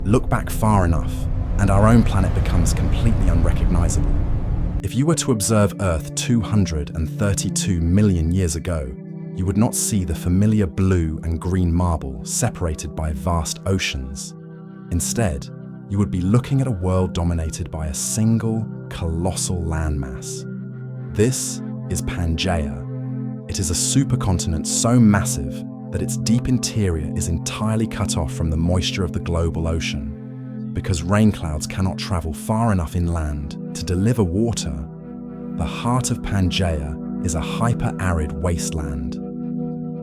Look back far enough, and our own planet becomes completely unrecognizable. If you were to observe Earth 232 million years ago, you would not see the familiar blue and green marble separated by vast oceans. Instead, you would be looking at a world dominated by a single, colossal landmass. This is Pangaea. It is a supercontinent so massive that its deep interior is entirely cut off from the moisture of the global ocean. Because rain clouds cannot travel far enough inland to deliver water, the heart of Pangaea is a hyper-arid wasteland.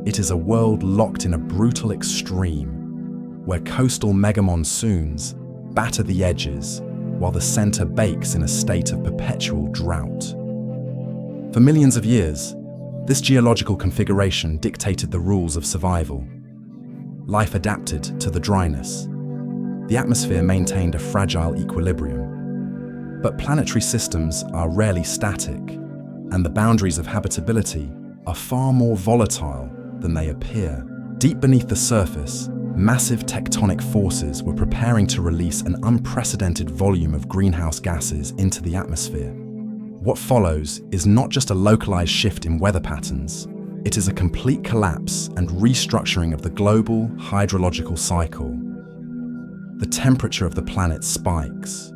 It is a world locked in a brutal extreme, where coastal mega-monsoons batter the edges, while the center bakes in a state of perpetual drought. For millions of years, this geological configuration dictated the rules of survival. Life adapted to the dryness. The atmosphere maintained a fragile equilibrium. But planetary systems are rarely static, and the boundaries of habitability are far more volatile than they appear. Deep beneath the surface, massive tectonic forces were preparing to release an unprecedented volume of greenhouse gases into the atmosphere. What follows is not just a localized shift in weather patterns, it is a complete collapse and restructuring of the global hydrological cycle. The temperature of the planet spikes.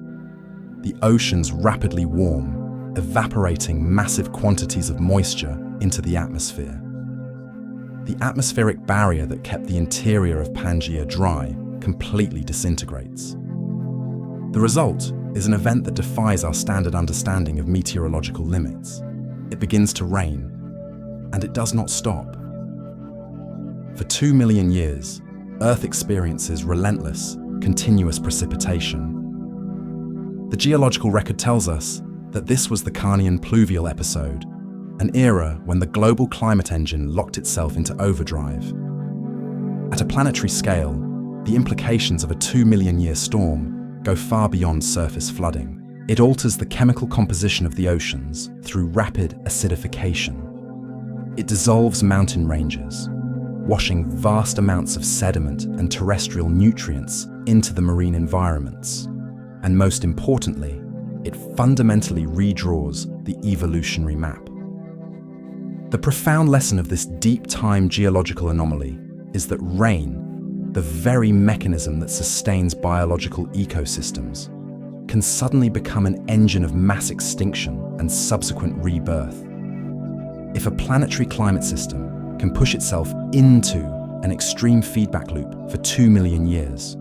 The oceans rapidly warm, evaporating massive quantities of moisture into the atmosphere. The atmospheric barrier that kept the interior of Pangaea dry completely disintegrates. The result is an event that defies our standard understanding of meteorological limits. It begins to rain, and it does not stop. For 2 million years, Earth experiences relentless, continuous precipitation. The geological record tells us that this was the Carnian Pluvial episode, an era when the global climate engine locked itself into overdrive. At a planetary scale, the implications of a 2 million year storm go far beyond surface flooding. It alters the chemical composition of the oceans through rapid acidification. It dissolves mountain ranges, washing vast amounts of sediment and terrestrial nutrients into the marine environments. And most importantly, it fundamentally redraws the evolutionary map. The profound lesson of this deep-time geological anomaly is that rain, the very mechanism that sustains biological ecosystems, can suddenly become an engine of mass extinction and subsequent rebirth. If a planetary climate system can push itself into an extreme feedback loop for 2 million years,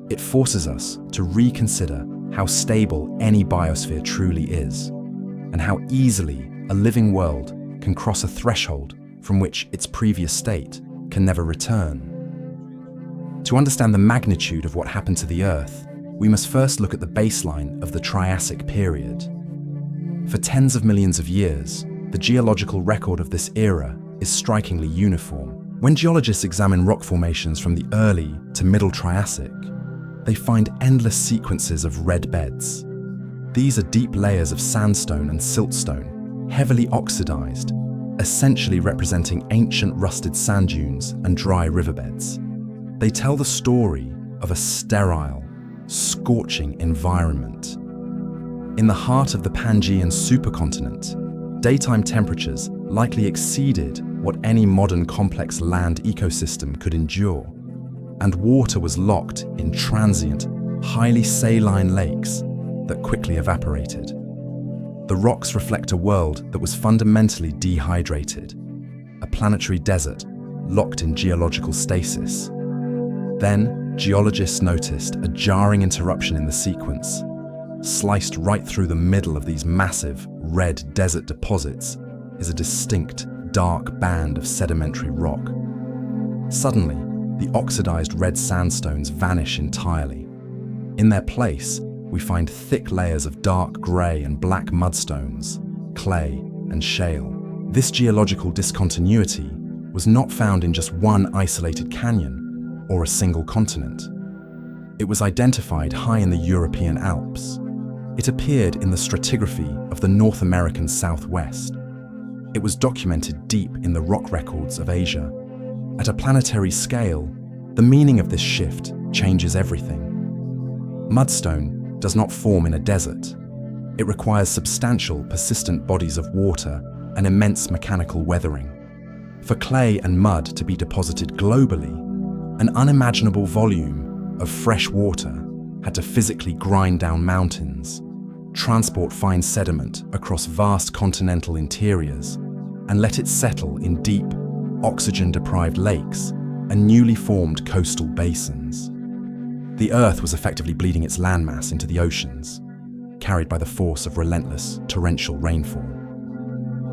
it forces us to reconsider how stable any biosphere truly is, and how easily a living world can cross a threshold from which its previous state can never return. To understand the magnitude of what happened to the Earth, we must first look at the baseline of the Triassic period. For tens of millions of years, the geological record of this era is strikingly uniform. When geologists examine rock formations from the early to middle Triassic, they find endless sequences of red beds. These are deep layers of sandstone and siltstone, heavily oxidized, essentially representing ancient rusted sand dunes and dry riverbeds. They tell the story of a sterile, scorching environment. In the heart of the Pangaean supercontinent, daytime temperatures likely exceeded what any modern complex land ecosystem could endure, and water was locked in transient, highly saline lakes that quickly evaporated. The rocks reflect a world that was fundamentally dehydrated, a planetary desert locked in geological stasis. Then, geologists noticed a jarring interruption in the sequence. Sliced right through the middle of these massive, red desert deposits is a distinct, dark band of sedimentary rock. Suddenly, the oxidized red sandstones vanish entirely. In their place, we find thick layers of dark grey and black mudstones, clay, and shale. This geological discontinuity was not found in just one isolated canyon or a single continent. It was identified high in the European Alps. It appeared in the stratigraphy of the North American Southwest. It was documented deep in the rock records of Asia. At a planetary scale, the meaning of this shift changes everything. Mudstone does not form in a desert. It requires substantial, persistent bodies of water and immense mechanical weathering. For clay and mud to be deposited globally, an unimaginable volume of fresh water had to physically grind down mountains, transport fine sediment across vast continental interiors, and let it settle in deep, oxygen-deprived lakes and newly formed coastal basins. The Earth was effectively bleeding its landmass into the oceans, carried by the force of relentless torrential rainfall.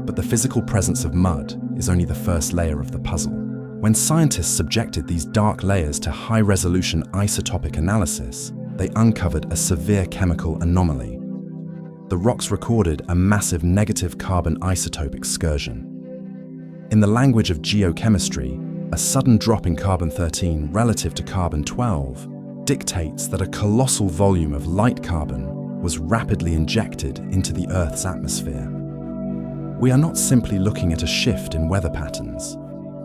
But the physical presence of mud is only the first layer of the puzzle. When scientists subjected these dark layers to high-resolution isotopic analysis, they uncovered a severe chemical anomaly. The rocks recorded a massive negative carbon isotope excursion. In the language of geochemistry, a sudden drop in carbon-13 relative to carbon-12 dictates that a colossal volume of light carbon was rapidly injected into the Earth's atmosphere. We are not simply looking at a shift in weather patterns.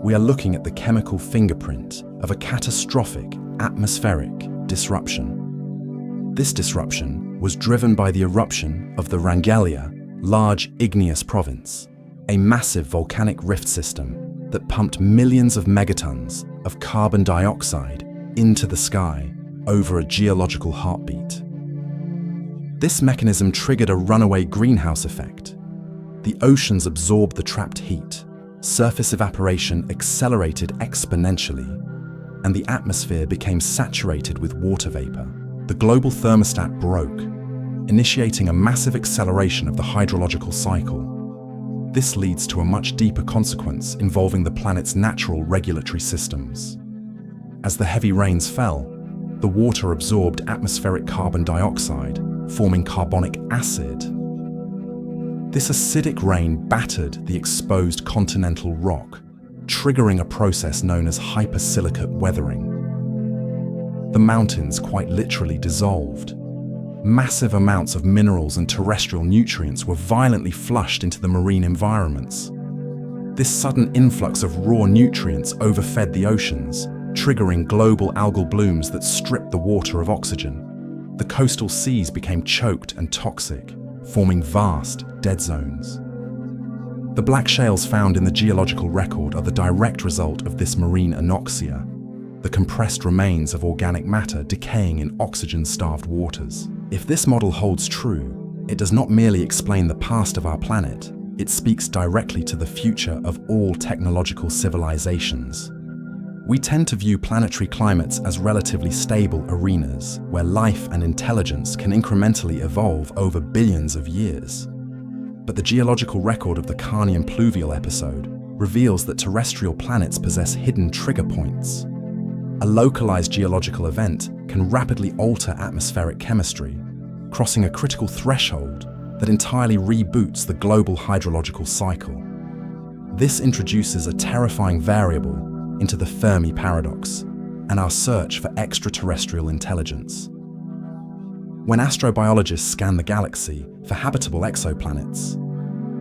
We are looking at the chemical fingerprint of a catastrophic atmospheric disruption. This disruption was driven by the eruption of the Pangaea large igneous province, a massive volcanic rift system that pumped millions of megatons of carbon dioxide into the sky over a geological heartbeat. This mechanism triggered a runaway greenhouse effect. The oceans absorbed the trapped heat, surface evaporation accelerated exponentially, and the atmosphere became saturated with water vapor. The global thermostat broke, initiating a massive acceleration of the hydrological cycle. This leads to a much deeper consequence involving the planet's natural regulatory systems. As the heavy rains fell, the water absorbed atmospheric carbon dioxide, forming carbonic acid. This acidic rain battered the exposed continental rock, triggering a process known as hypersilicate weathering. The mountains quite literally dissolved. Massive amounts of minerals and terrestrial nutrients were violently flushed into the marine environments. This sudden influx of raw nutrients overfed the oceans, triggering global algal blooms that stripped the water of oxygen. The coastal seas became choked and toxic, forming vast dead zones. The black shales found in the geological record are the direct result of this marine anoxia, the compressed remains of organic matter decaying in oxygen-starved waters. If this model holds true, it does not merely explain the past of our planet, it speaks directly to the future of all technological civilizations. We tend to view planetary climates as relatively stable arenas where life and intelligence can incrementally evolve over billions of years. But the geological record of the Carnian Pluvial episode reveals that terrestrial planets possess hidden trigger points. A localized geological event can rapidly alter atmospheric chemistry, crossing a critical threshold that entirely reboots the global hydrological cycle. This introduces a terrifying variable into the Fermi paradox and our search for extraterrestrial intelligence. When astrobiologists scan the galaxy for habitable exoplanets,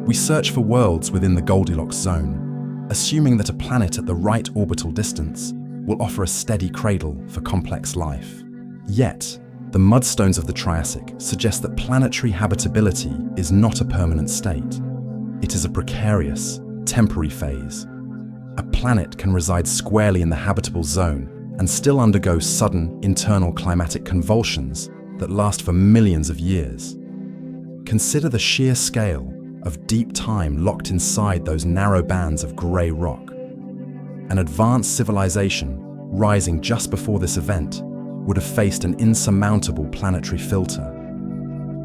we search for worlds within the Goldilocks zone, assuming that a planet at the right orbital distance will offer a steady cradle for complex life. Yet, the mudstones of the Triassic suggest that planetary habitability is not a permanent state. It is a precarious, temporary phase. A planet can reside squarely in the habitable zone and still undergo sudden internal climatic convulsions that last for millions of years. Consider the sheer scale of deep time locked inside those narrow bands of grey rock. An advanced civilization rising just before this event would have faced an insurmountable planetary filter.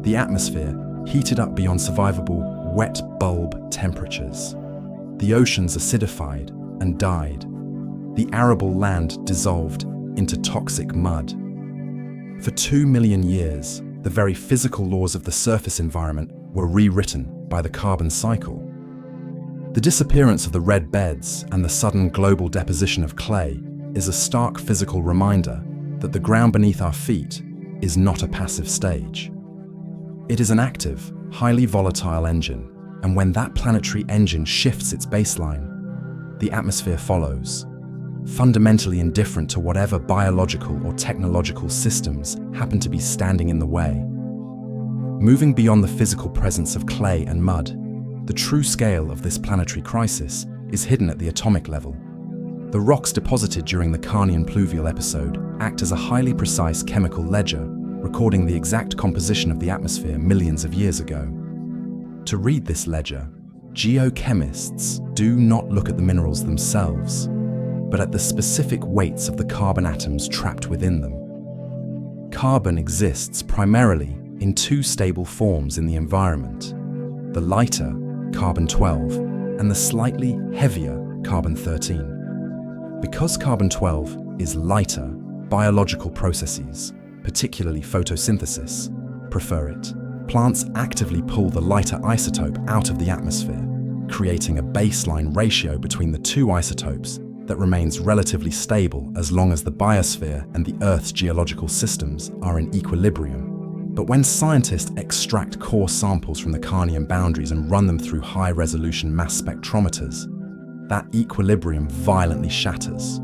The atmosphere heated up beyond survivable wet bulb temperatures. The oceans acidified and died. The arable land dissolved into toxic mud. For 2 million years, the very physical laws of the surface environment were rewritten by the carbon cycle. The disappearance of the red beds and the sudden global deposition of clay is a stark physical reminder that the ground beneath our feet is not a passive stage. It is an active, highly volatile engine, and when that planetary engine shifts its baseline, the atmosphere follows. fundamentally indifferent to whatever biological or technological systems happen to be standing in the way. Moving beyond the physical presence of clay and mud, the true scale of this planetary crisis is hidden at the atomic level. The rocks deposited during the Carnian Pluvial episode act as a highly precise chemical ledger, recording the exact composition of the atmosphere millions of years ago. To read this ledger, geochemists do not look at the minerals themselves, but at the specific weights of the carbon atoms trapped within them. Carbon exists primarily in two stable forms in the environment: the lighter, carbon-12, and the slightly heavier, carbon-13. Because carbon-12 is lighter, biological processes, particularly photosynthesis, prefer it. Plants actively pull the lighter isotope out of the atmosphere, creating a baseline ratio between the two isotopes that remains relatively stable as long as the biosphere and the Earth's geological systems are in equilibrium. But when scientists extract core samples from the Carnian boundaries and run them through high-resolution mass spectrometers, that equilibrium violently shatters.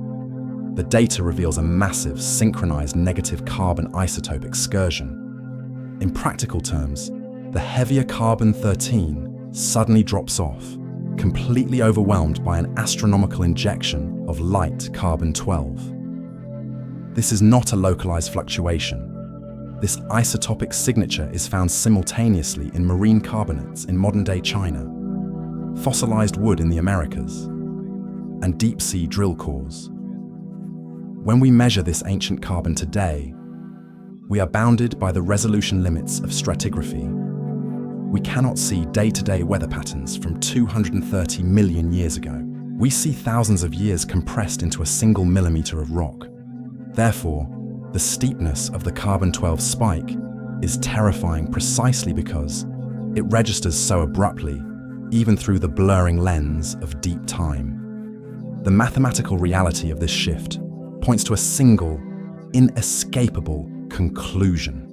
The data reveals a massive, synchronized negative carbon isotope excursion. In practical terms, the heavier carbon-13 suddenly drops off, completely overwhelmed by an astronomical injection of light carbon-12. This is not a localized fluctuation. This isotopic signature is found simultaneously in marine carbonates in modern-day China, fossilized wood in the Americas, and deep-sea drill cores. When we measure this ancient carbon today, we are bounded by the resolution limits of stratigraphy. We cannot see day-to-day weather patterns from 230 million years ago. We see thousands of years compressed into a single millimeter of rock. Therefore, the steepness of the carbon-12 spike is terrifying precisely because it registers so abruptly, even through the blurring lens of deep time. The mathematical reality of this shift points to a single, inescapable conclusion.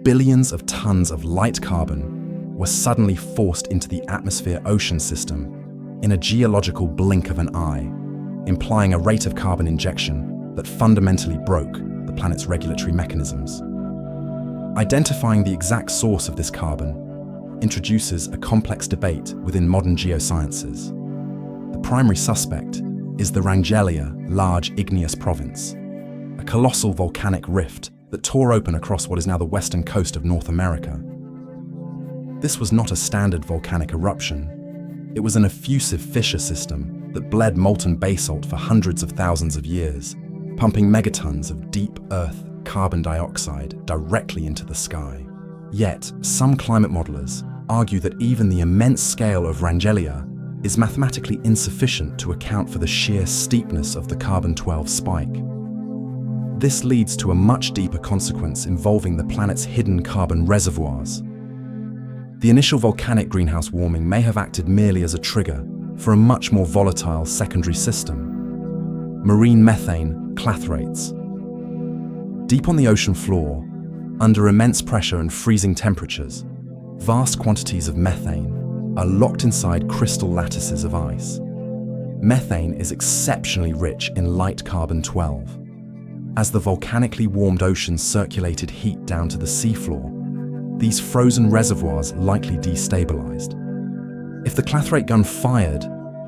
Billions of tons of light carbon were suddenly forced into the atmosphere-ocean system in a geological blink of an eye, implying a rate of carbon injection that fundamentally broke the planet's regulatory mechanisms. Identifying the exact source of this carbon introduces a complex debate within modern geosciences. The primary suspect is the Pangaea large igneous province, a colossal volcanic rift that tore open across what is now the western coast of North America. This was not a standard volcanic eruption. It was an effusive fissure system that bled molten basalt for hundreds of thousands of years, pumping megatons of deep earth carbon dioxide directly into the sky. Yet, some climate modelers argue that even the immense scale of Pangaea is mathematically insufficient to account for the sheer steepness of the carbon-12 spike. This leads to a much deeper consequence involving the planet's hidden carbon reservoirs. The initial volcanic greenhouse warming may have acted merely as a trigger for a much more volatile secondary system: marine methane clathrates. Deep on the ocean floor, under immense pressure and freezing temperatures, vast quantities of methane are locked inside crystal lattices of ice. Methane is exceptionally rich in light carbon-12. As the volcanically warmed ocean circulated heat down to the seafloor, these frozen reservoirs likely destabilized. If the clathrate gun fired,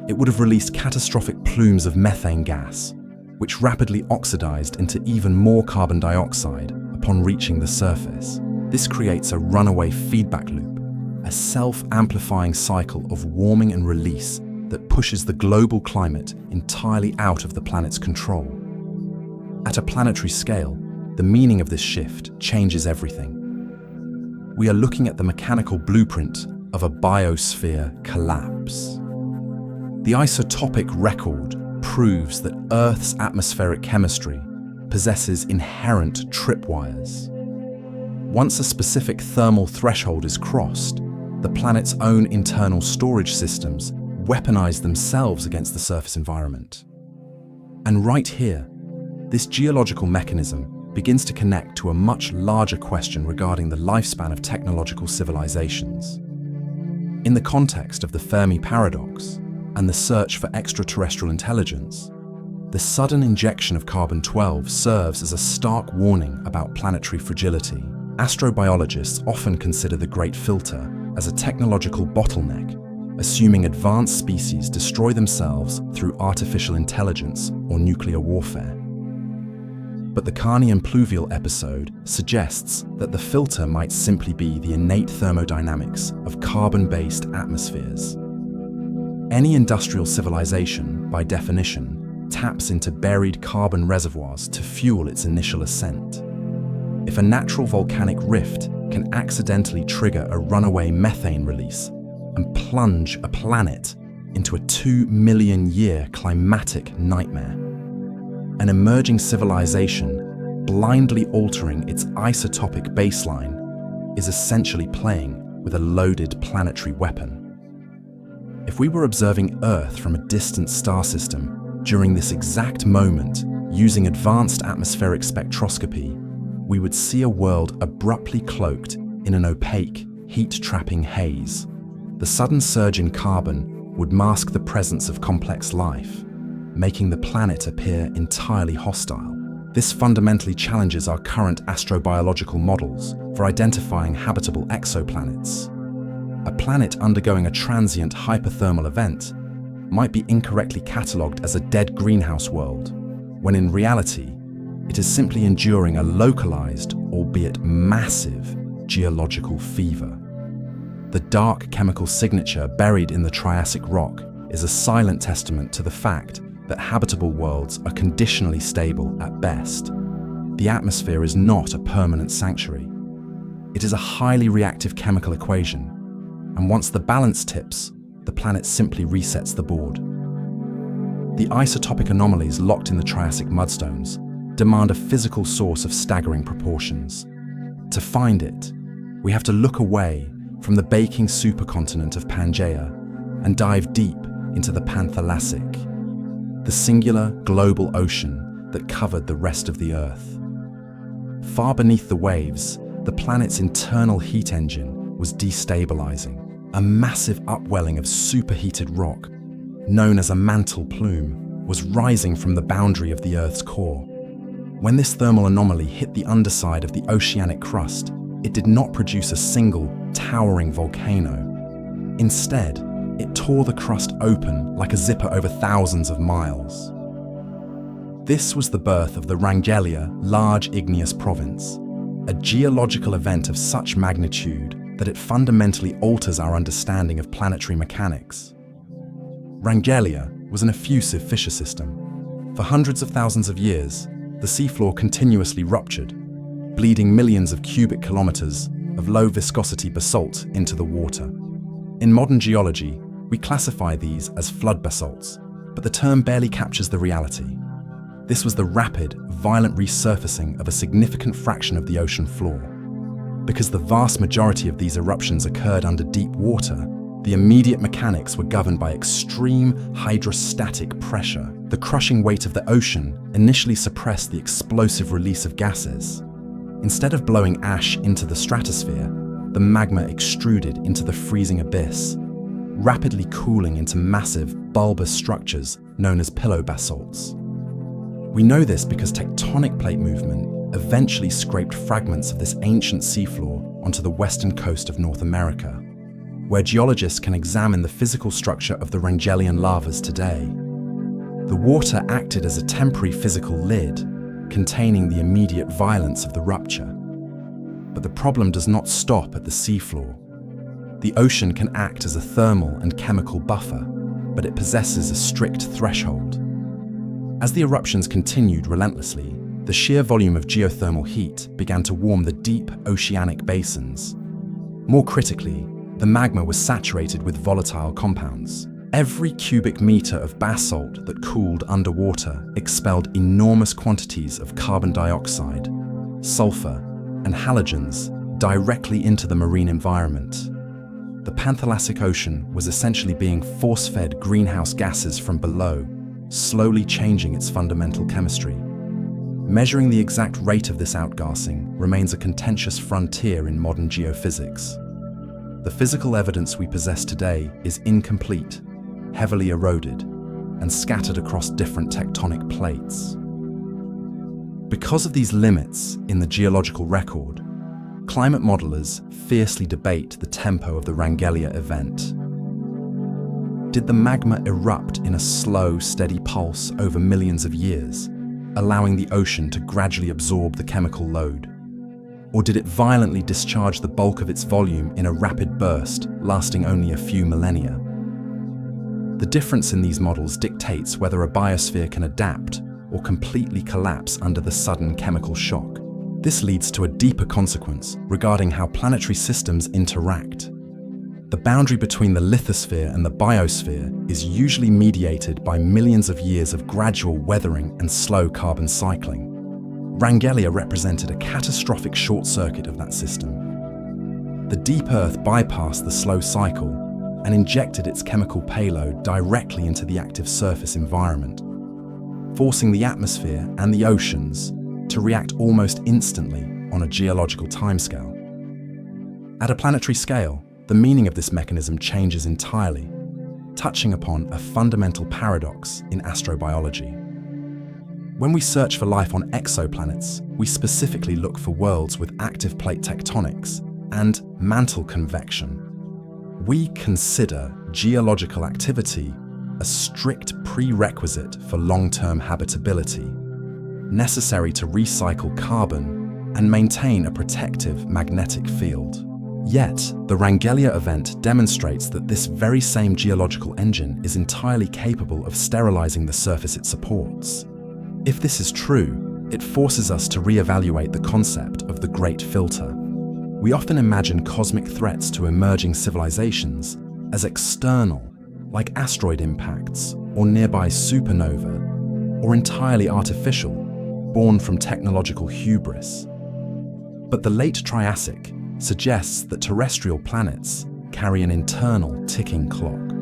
it would have released catastrophic plumes of methane gas, which rapidly oxidized into even more carbon dioxide upon reaching the surface. This creates a runaway feedback loop, a self-amplifying cycle of warming and release that pushes the global climate entirely out of the planet's control. At a planetary scale, the meaning of this shift changes everything. We are looking at the mechanical blueprint of a biosphere collapse. The isotopic record proves that Earth's atmospheric chemistry possesses inherent tripwires. Once a specific thermal threshold is crossed, the planet's own internal storage systems weaponize themselves against the surface environment. And right here, this geological mechanism begins to connect to a much larger question regarding the lifespan of technological civilizations. In the context of the Fermi paradox and the search for extraterrestrial intelligence, The sudden injection of carbon-12 serves as a stark warning about planetary fragility. Astrobiologists often consider the Great Filter as a technological bottleneck, assuming advanced species destroy themselves through artificial intelligence or nuclear warfare. But the Carnian Pluvial episode suggests that the filter might simply be the innate thermodynamics of carbon-based atmospheres. Any industrial civilization, by definition, taps into buried carbon reservoirs to fuel its initial ascent. If a natural volcanic rift can accidentally trigger a runaway methane release and plunge a planet into a 2 million year climatic nightmare, an emerging civilization blindly altering its isotopic baseline is essentially playing with a loaded planetary weapon. If we were observing Earth from a distant star system during this exact moment using advanced atmospheric spectroscopy, we would see a world abruptly cloaked in an opaque, heat-trapping haze. The sudden surge in carbon would mask the presence of complex life, making the planet appear entirely hostile. This fundamentally challenges our current astrobiological models for identifying habitable exoplanets. A planet undergoing a transient hyperthermal event might be incorrectly catalogued as a dead greenhouse world, when in reality, it is simply enduring a localized, albeit massive, geological fever. The dark chemical signature buried in the Triassic rock is a silent testament to the fact that habitable worlds are conditionally stable at best. The atmosphere is not a permanent sanctuary. It is a highly reactive chemical equation, and once the balance tips, the planet simply resets the board. The isotopic anomalies locked in the Triassic mudstones demand a physical source of staggering proportions. To find it, we have to look away from the baking supercontinent of Pangaea and dive deep into the Pangaea, the singular global ocean that covered the rest of the Earth. Far beneath the waves, the planet's internal heat engine was destabilizing. A massive upwelling of superheated rock, known as a mantle plume, was rising from the boundary of the Earth's core. When this thermal anomaly hit the underside of the oceanic crust, it did not produce a single, towering volcano. Instead, it tore the crust open like a zipper over thousands of miles. This was the birth of the Pangaea Large Igneous Province, a geological event of such magnitude that it fundamentally alters our understanding of planetary mechanics. Pangaea was an effusive fissure system. For hundreds of thousands of years, the seafloor continuously ruptured, bleeding millions of cubic kilometers of low-viscosity basalt into the water. In modern geology, we classify these as flood basalts, but the term barely captures the reality. This was the rapid, violent resurfacing of a significant fraction of the ocean floor. Because the vast majority of these eruptions occurred under deep water, the immediate mechanics were governed by extreme hydrostatic pressure. The crushing weight of the ocean initially suppressed the explosive release of gases. Instead of blowing ash into the stratosphere, the magma extruded into the freezing abyss, rapidly cooling into massive, bulbous structures known as pillow basalts. We know this because tectonic plate movement eventually scraped fragments of this ancient seafloor onto the western coast of North America, where geologists can examine the physical structure of the Wrangelian lavas today. The water acted as a temporary physical lid, containing the immediate violence of the rupture. But the problem does not stop at the seafloor. The ocean can act as a thermal and chemical buffer, but it possesses a strict threshold. As the eruptions continued relentlessly, the sheer volume of geothermal heat began to warm the deep oceanic basins. More critically, the magma was saturated with volatile compounds. Every cubic meter of basalt that cooled underwater expelled enormous quantities of carbon dioxide, sulfur, and halogens directly into the marine environment. The Pangaea Ocean was essentially being force-fed greenhouse gases from below, slowly changing its fundamental chemistry. Measuring the exact rate of this outgassing remains a contentious frontier in modern geophysics. The physical evidence we possess today is incomplete, heavily eroded, and scattered across different tectonic plates. Because of these limits in the geological record, climate modelers fiercely debate the tempo of the Pangaea event. Did the magma erupt in a slow, steady pulse over millions of years, allowing the ocean to gradually absorb the chemical load? Or did it violently discharge the bulk of its volume in a rapid burst lasting only a few millennia? The difference in these models dictates whether a biosphere can adapt or completely collapse under the sudden chemical shock. This leads to a deeper consequence regarding how planetary systems interact. The boundary between the lithosphere and the biosphere is usually mediated by millions of years of gradual weathering and slow carbon cycling. Pangaea represented a catastrophic short circuit of that system. The deep Earth bypassed the slow cycle and injected its chemical payload directly into the active surface environment, forcing the atmosphere and the oceans to react almost instantly on a geological timescale. At a planetary scale, the meaning of this mechanism changes entirely, touching upon a fundamental paradox in astrobiology. When we search for life on exoplanets, we specifically look for worlds with active plate tectonics and mantle convection. We consider geological activity a strict prerequisite for long-term habitability, necessary to recycle carbon and maintain a protective magnetic field. Yet, the Pangaea event demonstrates that this very same geological engine is entirely capable of sterilizing the surface it supports. If this is true, it forces us to re-evaluate the concept of the Great Filter. We often imagine cosmic threats to emerging civilizations as external, like asteroid impacts or nearby supernova, or entirely artificial, born from technological hubris. But the late Triassic suggests that terrestrial planets carry an internal ticking clock.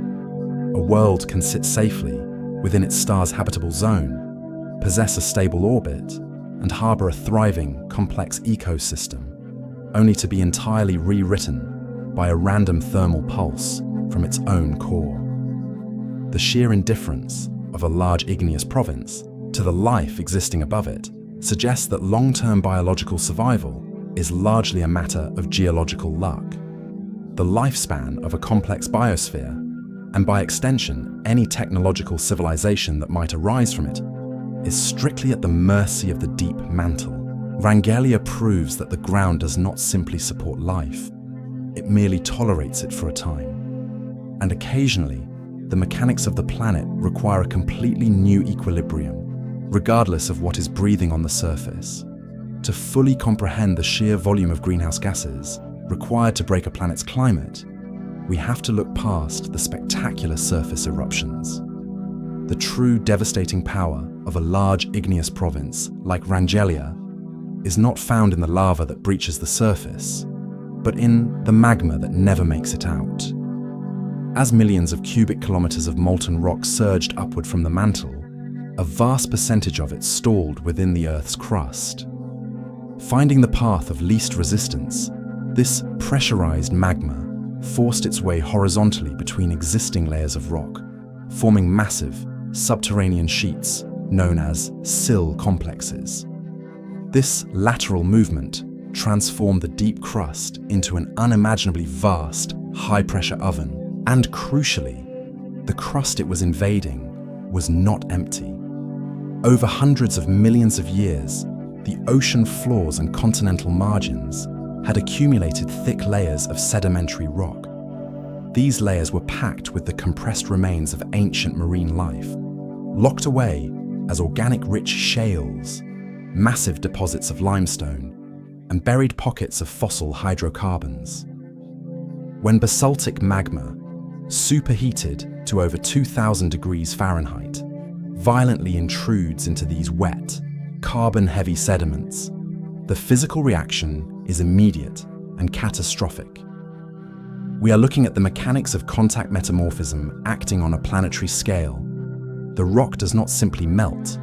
A world can sit safely within its star's habitable zone, possess a stable orbit, and harbor a thriving, complex ecosystem, only to be entirely rewritten by a random thermal pulse from its own core. The sheer indifference of a large igneous province to the life existing above it suggests that long-term biological survival is largely a matter of geological luck. The lifespan of a complex biosphere, and by extension any technological civilization that might arise from it, is strictly at the mercy of the deep mantle. Pangaea proves that the ground does not simply support life, it merely tolerates it for a time. And occasionally, the mechanics of the planet require a completely new equilibrium, regardless of what is breathing on the surface. To fully comprehend the sheer volume of greenhouse gases required to break a planet's climate, we have to look past the spectacular surface eruptions. The true devastating power of a large igneous province like Pangaea is not found in the lava that breaches the surface, but in the magma that never makes it out. As millions of cubic kilometers of molten rock surged upward from the mantle, a vast percentage of it stalled within the Earth's crust. Finding the path of least resistance, this pressurized magma forced its way horizontally between existing layers of rock, forming massive subterranean sheets known as sill complexes. This lateral movement transformed the deep crust into an unimaginably vast, high-pressure oven, and crucially, the crust it was invading was not empty. Over hundreds of millions of years, the ocean floors and continental margins had accumulated thick layers of sedimentary rock. These layers were packed with the compressed remains of ancient marine life, locked away as organic-rich shales, massive deposits of limestone, and buried pockets of fossil hydrocarbons. When basaltic magma, superheated to over 2,000 degrees Fahrenheit, violently intrudes into these wet, carbon-heavy sediments, the physical reaction is immediate and catastrophic. We are looking at the mechanics of contact metamorphism acting on a planetary scale. The rock does not simply melt,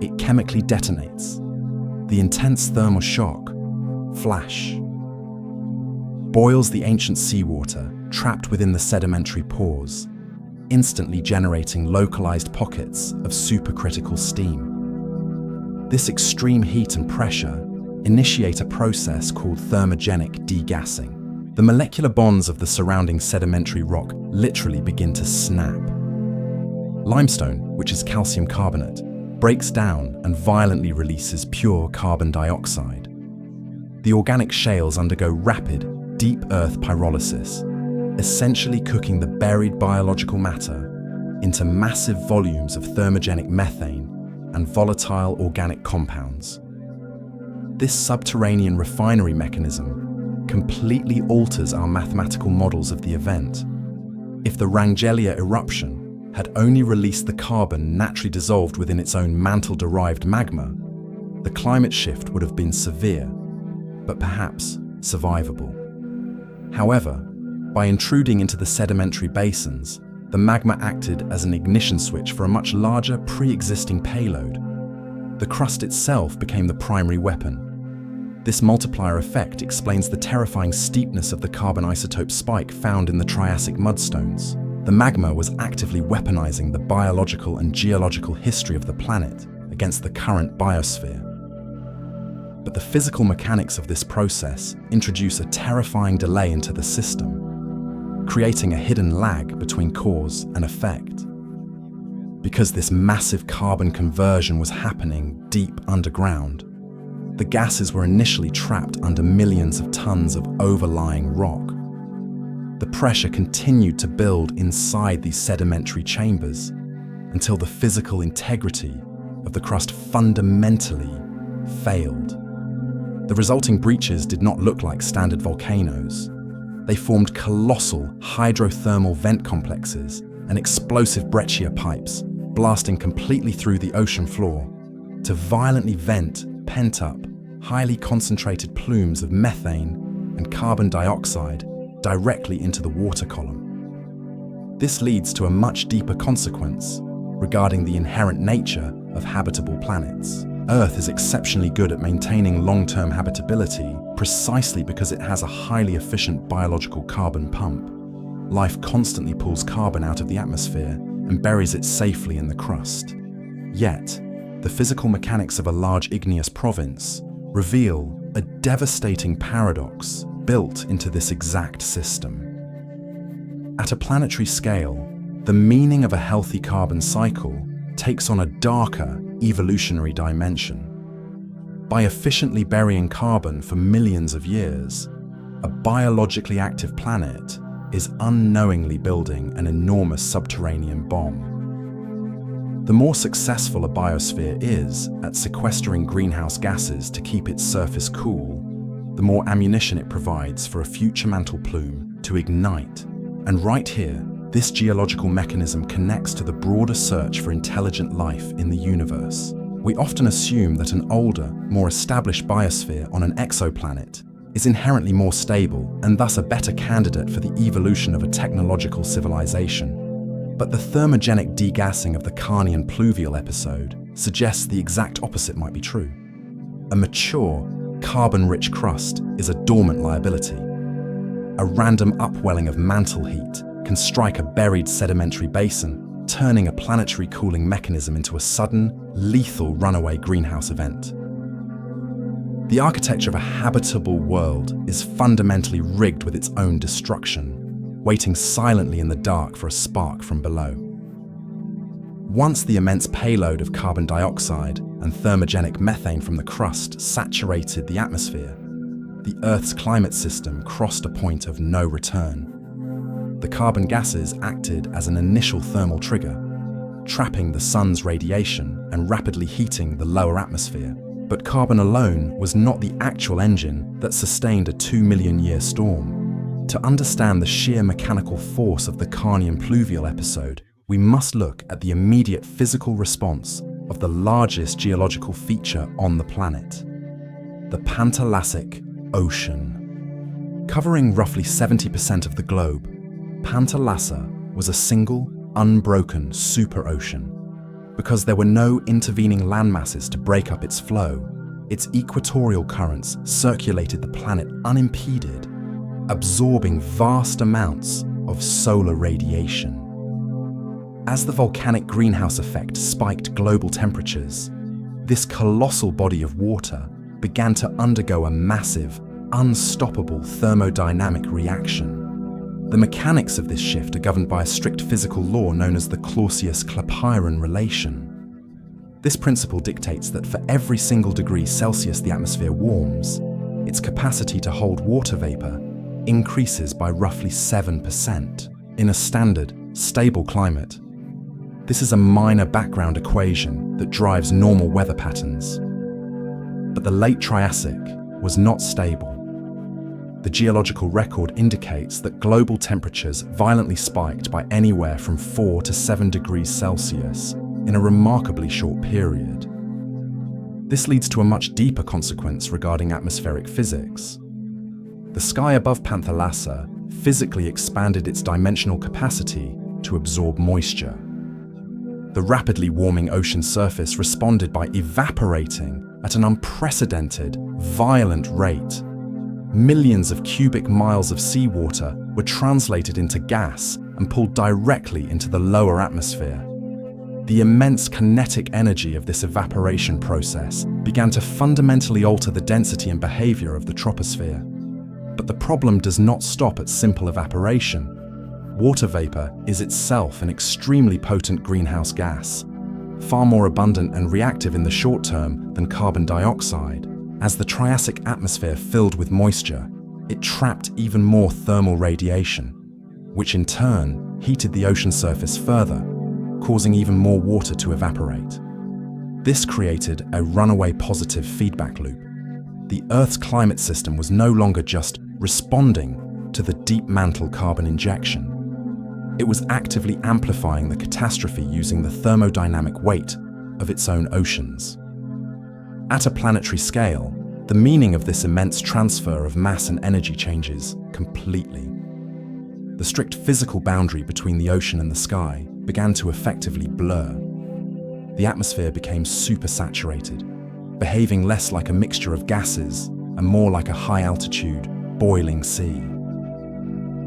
it chemically detonates. The intense thermal shock, flash, boils the ancient seawater trapped within the sedimentary pores, instantly generating localized pockets of supercritical steam. This extreme heat and pressure initiate a process called thermogenic degassing. The molecular bonds of the surrounding sedimentary rock literally begin to snap. Limestone, which is calcium carbonate, breaks down and violently releases pure carbon dioxide. The organic shales undergo rapid, deep earth pyrolysis, essentially cooking the buried biological matter into massive volumes of thermogenic methane and volatile organic compounds. This subterranean refinery mechanism completely alters our mathematical models of the event. If the Wrangellia eruption had only released the carbon naturally dissolved within its own mantle-derived magma, the climate shift would have been severe, but perhaps survivable. However, by intruding into the sedimentary basins, the magma acted as an ignition switch for a much larger pre-existing payload. The crust itself became the primary weapon. This multiplier effect explains the terrifying steepness of the carbon isotope spike found in the Triassic mudstones. The magma was actively weaponizing the biological and geological history of the planet against the current biosphere. But the physical mechanics of this process introduce a terrifying delay into the system, creating a hidden lag between cause and effect. Because this massive carbon conversion was happening deep underground, the gases were initially trapped under millions of tons of overlying rock. The pressure continued to build inside these sedimentary chambers until the physical integrity of the crust fundamentally failed. The resulting breaches did not look like standard volcanoes. They formed colossal hydrothermal vent complexes and explosive breccia pipes, blasting completely through the ocean floor to violently vent pent-up, highly concentrated plumes of methane and carbon dioxide directly into the water column. This leads to a much deeper consequence regarding the inherent nature of habitable planets. Earth is exceptionally good at maintaining long-term habitability precisely because it has a highly efficient biological carbon pump. Life constantly pulls carbon out of the atmosphere and buries it safely in the crust. Yet, the physical mechanics of a large igneous province reveal a devastating paradox built into this exact system. At a planetary scale, the meaning of a healthy carbon cycle takes on a darker evolutionary dimension. By efficiently burying carbon for millions of years, a biologically active planet is unknowingly building an enormous subterranean bomb. The more successful a biosphere is at sequestering greenhouse gases to keep its surface cool, the more ammunition it provides for a future mantle plume to ignite. And right here, this geological mechanism connects to the broader search for intelligent life in the universe. We often assume that an older, more established biosphere on an exoplanet is inherently more stable and thus a better candidate for the evolution of a technological civilization. But the thermogenic degassing of the Carnian Pluvial episode suggests the exact opposite might be true. A mature, carbon-rich crust is a dormant liability. A random upwelling of mantle heat can strike a buried sedimentary basin, turning a planetary cooling mechanism into a sudden, lethal runaway greenhouse event. The architecture of a habitable world is fundamentally rigged with its own destruction, waiting silently in the dark for a spark from below. Once the immense payload of carbon dioxide and thermogenic methane from the crust saturated the atmosphere, the Earth's climate system crossed a point of no return. The carbon gases acted as an initial thermal trigger, trapping the sun's radiation and rapidly heating the lower atmosphere. But carbon alone was not the actual engine that sustained a 2 million year storm. To understand the sheer mechanical force of the Carnian Pluvial episode, we must look at the immediate physical response of the largest geological feature on the planet, the Pangaea Ocean. Covering roughly 70% of the globe, Pangaea was a single, unbroken superocean. Because there were no intervening landmasses to break up its flow, its equatorial currents circulated the planet unimpeded, absorbing vast amounts of solar radiation. As the volcanic greenhouse effect spiked global temperatures, this colossal body of water began to undergo a massive, unstoppable thermodynamic reaction. The mechanics of this shift are governed by a strict physical law known as the Clausius-Clapeyron relation. This principle dictates that for every single degree Celsius the atmosphere warms, its capacity to hold water vapor increases by roughly 7% in a standard, stable climate. This is a minor background equation that drives normal weather patterns. But the late Triassic was not stable. The geological record indicates that global temperatures violently spiked by anywhere from 4 to 7 degrees Celsius in a remarkably short period. This leads to a much deeper consequence regarding atmospheric physics. The sky above Pangaea physically expanded its dimensional capacity to absorb moisture. The rapidly warming ocean surface responded by evaporating at an unprecedented, violent rate. Millions of cubic miles of seawater were translated into gas and pulled directly into the lower atmosphere. The immense kinetic energy of this evaporation process began to fundamentally alter the density and behavior of the troposphere. But the problem does not stop at simple evaporation. Water vapor is itself an extremely potent greenhouse gas, far more abundant and reactive in the short term than carbon dioxide. As the Triassic atmosphere filled with moisture, it trapped even more thermal radiation, which in turn heated the ocean surface further, causing even more water to evaporate. This created a runaway positive feedback loop. The Earth's climate system was no longer just responding to the deep mantle carbon injection. It was actively amplifying the catastrophe using the thermodynamic weight of its own oceans. At a planetary scale, the meaning of this immense transfer of mass and energy changes completely. The strict physical boundary between the ocean and the sky began to effectively blur. The atmosphere became supersaturated, behaving less like a mixture of gases and more like a high-altitude, boiling sea.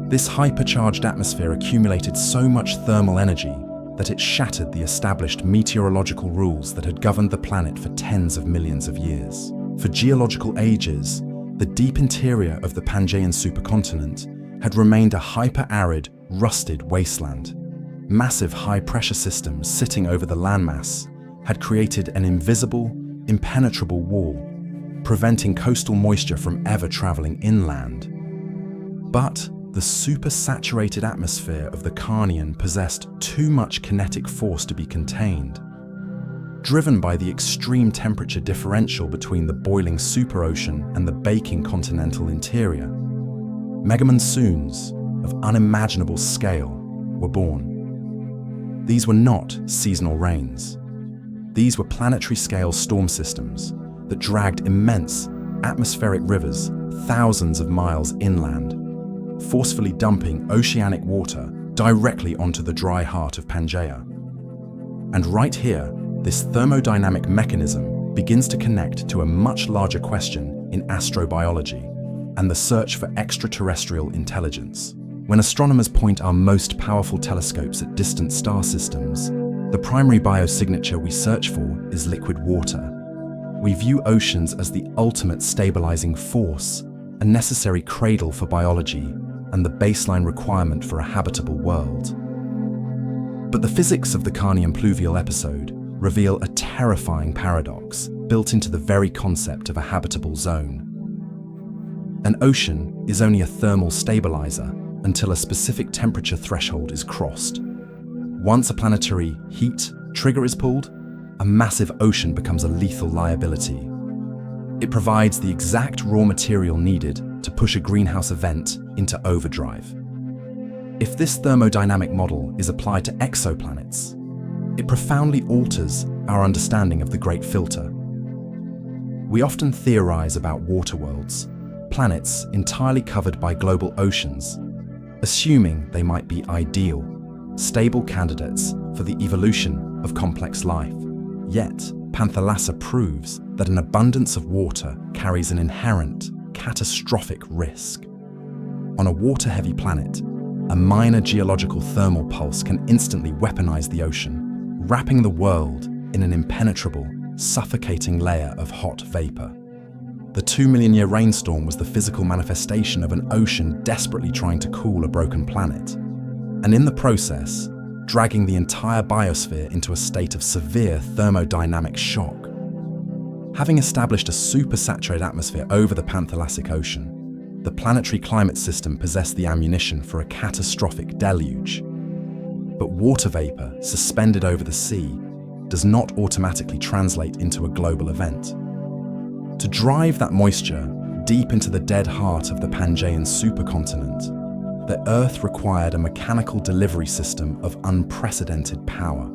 This hypercharged atmosphere accumulated so much thermal energy that it shattered the established meteorological rules that had governed the planet for tens of millions of years. For geological ages, the deep interior of the Pangaean supercontinent had remained a hyper-arid, rusted wasteland. Massive high-pressure systems sitting over the landmass had created an invisible, impenetrable wall, preventing coastal moisture from ever traveling inland. But the supersaturated atmosphere of the Carnian possessed too much kinetic force to be contained. Driven by the extreme temperature differential between the boiling superocean and the baking continental interior, megamonsoons of unimaginable scale were born. These were not seasonal rains. These were planetary-scale storm systems that dragged immense atmospheric rivers thousands of miles inland, forcefully dumping oceanic water directly onto the dry heart of Pangaea. And right here, this thermodynamic mechanism begins to connect to a much larger question in astrobiology and the search for extraterrestrial intelligence. When astronomers point our most powerful telescopes at distant star systems, the primary biosignature we search for is liquid water. We view oceans as the ultimate stabilizing force, a necessary cradle for biology, and the baseline requirement for a habitable world. But the physics of the Carnian Pluvial episode reveal a terrifying paradox built into the very concept of a habitable zone. An ocean is only a thermal stabilizer until a specific temperature threshold is crossed. Once a planetary heat trigger is pulled, a massive ocean becomes a lethal liability. It provides the exact raw material needed to push a greenhouse event into overdrive. If this thermodynamic model is applied to exoplanets, it profoundly alters our understanding of the Great Filter. We often theorize about water worlds, planets entirely covered by global oceans, assuming they might be ideal, stable candidates for the evolution of complex life. Yet, Pangaea proves that an abundance of water carries an inherent, catastrophic risk. On a water-heavy planet, a minor geological thermal pulse can instantly weaponize the ocean, wrapping the world in an impenetrable, suffocating layer of hot vapor. The 2-million-year rainstorm was the physical manifestation of an ocean desperately trying to cool a broken planet, and in the process, dragging the entire biosphere into a state of severe thermodynamic shock. Having established a supersaturated atmosphere over the Pangaea Ocean, the planetary climate system possessed the ammunition for a catastrophic deluge. But water vapor suspended over the sea does not automatically translate into a global event. To drive that moisture deep into the dead heart of the Pangaean supercontinent, the Earth required a mechanical delivery system of unprecedented power.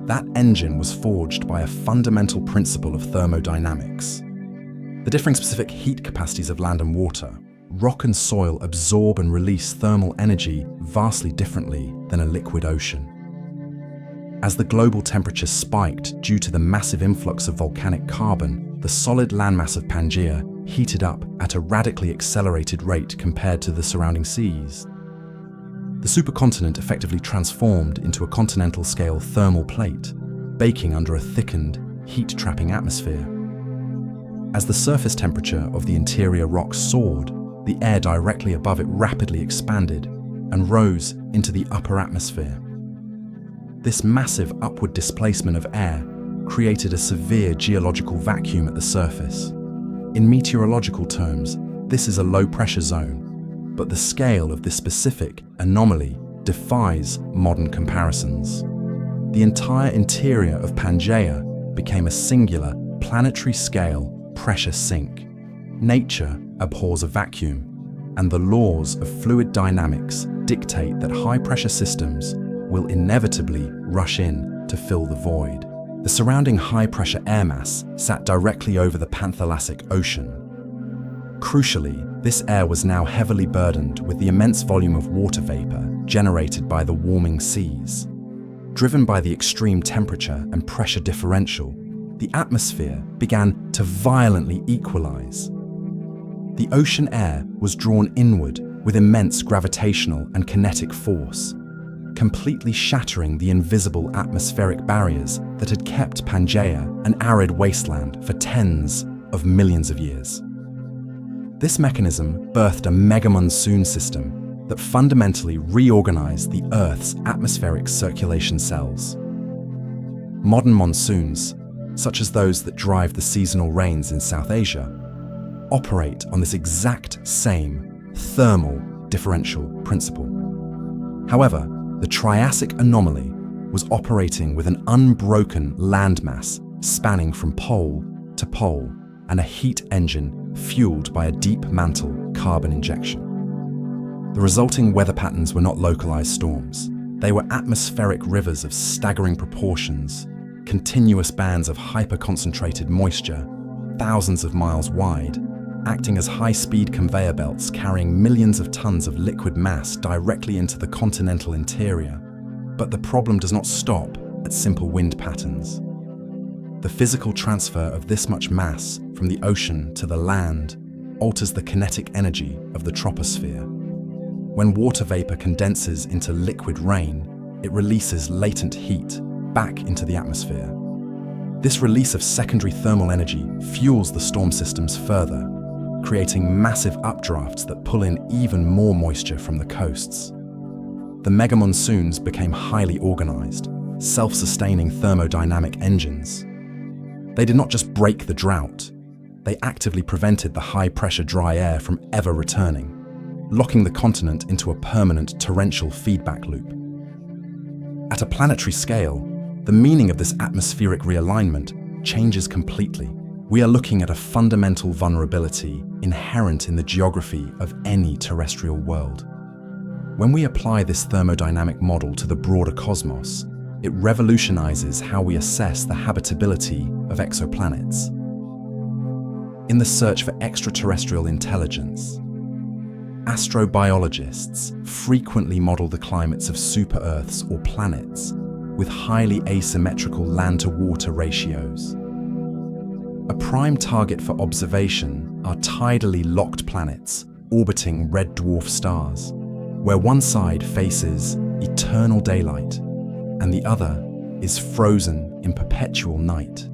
That engine was forged by a fundamental principle of thermodynamics. The differing specific heat capacities of land and water, rock and soil absorb and release thermal energy vastly differently than a liquid ocean. As the global temperature spiked due to the massive influx of volcanic carbon, the solid landmass of Pangaea heated up at a radically accelerated rate compared to the surrounding seas. The supercontinent effectively transformed into a continental-scale thermal plate, baking under a thickened, heat-trapping atmosphere. As the surface temperature of the interior rock soared, the air directly above it rapidly expanded and rose into the upper atmosphere. This massive upward displacement of air created a severe geological vacuum at the surface. In meteorological terms, this is a low-pressure zone, but the scale of this specific anomaly defies modern comparisons. The entire interior of Pangaea became a singular, planetary-scale pressure sink. Nature abhors a vacuum, and the laws of fluid dynamics dictate that high-pressure systems will inevitably rush in to fill the void. The surrounding high-pressure air mass sat directly over the Pangaea Ocean. Crucially, this air was now heavily burdened with the immense volume of water vapor generated by the warming seas. Driven by the extreme temperature and pressure differential, the atmosphere began to violently equalize. The ocean air was drawn inward with immense gravitational and kinetic force, completely shattering the invisible atmospheric barriers that had kept Pangaea an arid wasteland for tens of millions of years. This mechanism birthed a mega monsoon system that fundamentally reorganized the Earth's atmospheric circulation cells. Modern monsoons, such as those that drive the seasonal rains in South Asia, operate on this exact same thermal differential principle. However, the Triassic anomaly was operating with an unbroken landmass spanning from pole to pole and a heat engine fueled by a deep mantle carbon injection. The resulting weather patterns were not localized storms. They were atmospheric rivers of staggering proportions, continuous bands of hyper-concentrated moisture, thousands of miles wide, acting as high-speed conveyor belts carrying millions of tons of liquid mass directly into the continental interior. But the problem does not stop at simple wind patterns. The physical transfer of this much mass from the ocean to the land alters the kinetic energy of the troposphere. When water vapor condenses into liquid rain, it releases latent heat back into the atmosphere. This release of secondary thermal energy fuels the storm systems further, creating massive updrafts that pull in even more moisture from the coasts. The mega monsoons became highly organized, self-sustaining thermodynamic engines. They did not just break the drought, they actively prevented the high-pressure dry air from ever returning, locking the continent into a permanent torrential feedback loop. At a planetary scale, the meaning of this atmospheric realignment changes completely. We are looking at a fundamental vulnerability inherent in the geography of any terrestrial world. When we apply this thermodynamic model to the broader cosmos, it revolutionizes how we assess the habitability of exoplanets. In the search for extraterrestrial intelligence, astrobiologists frequently model the climates of super-Earths or planets with highly asymmetrical land-to-water ratios. A prime target for observation are tidally locked planets orbiting red dwarf stars, where one side faces eternal daylight and the other is frozen in perpetual night.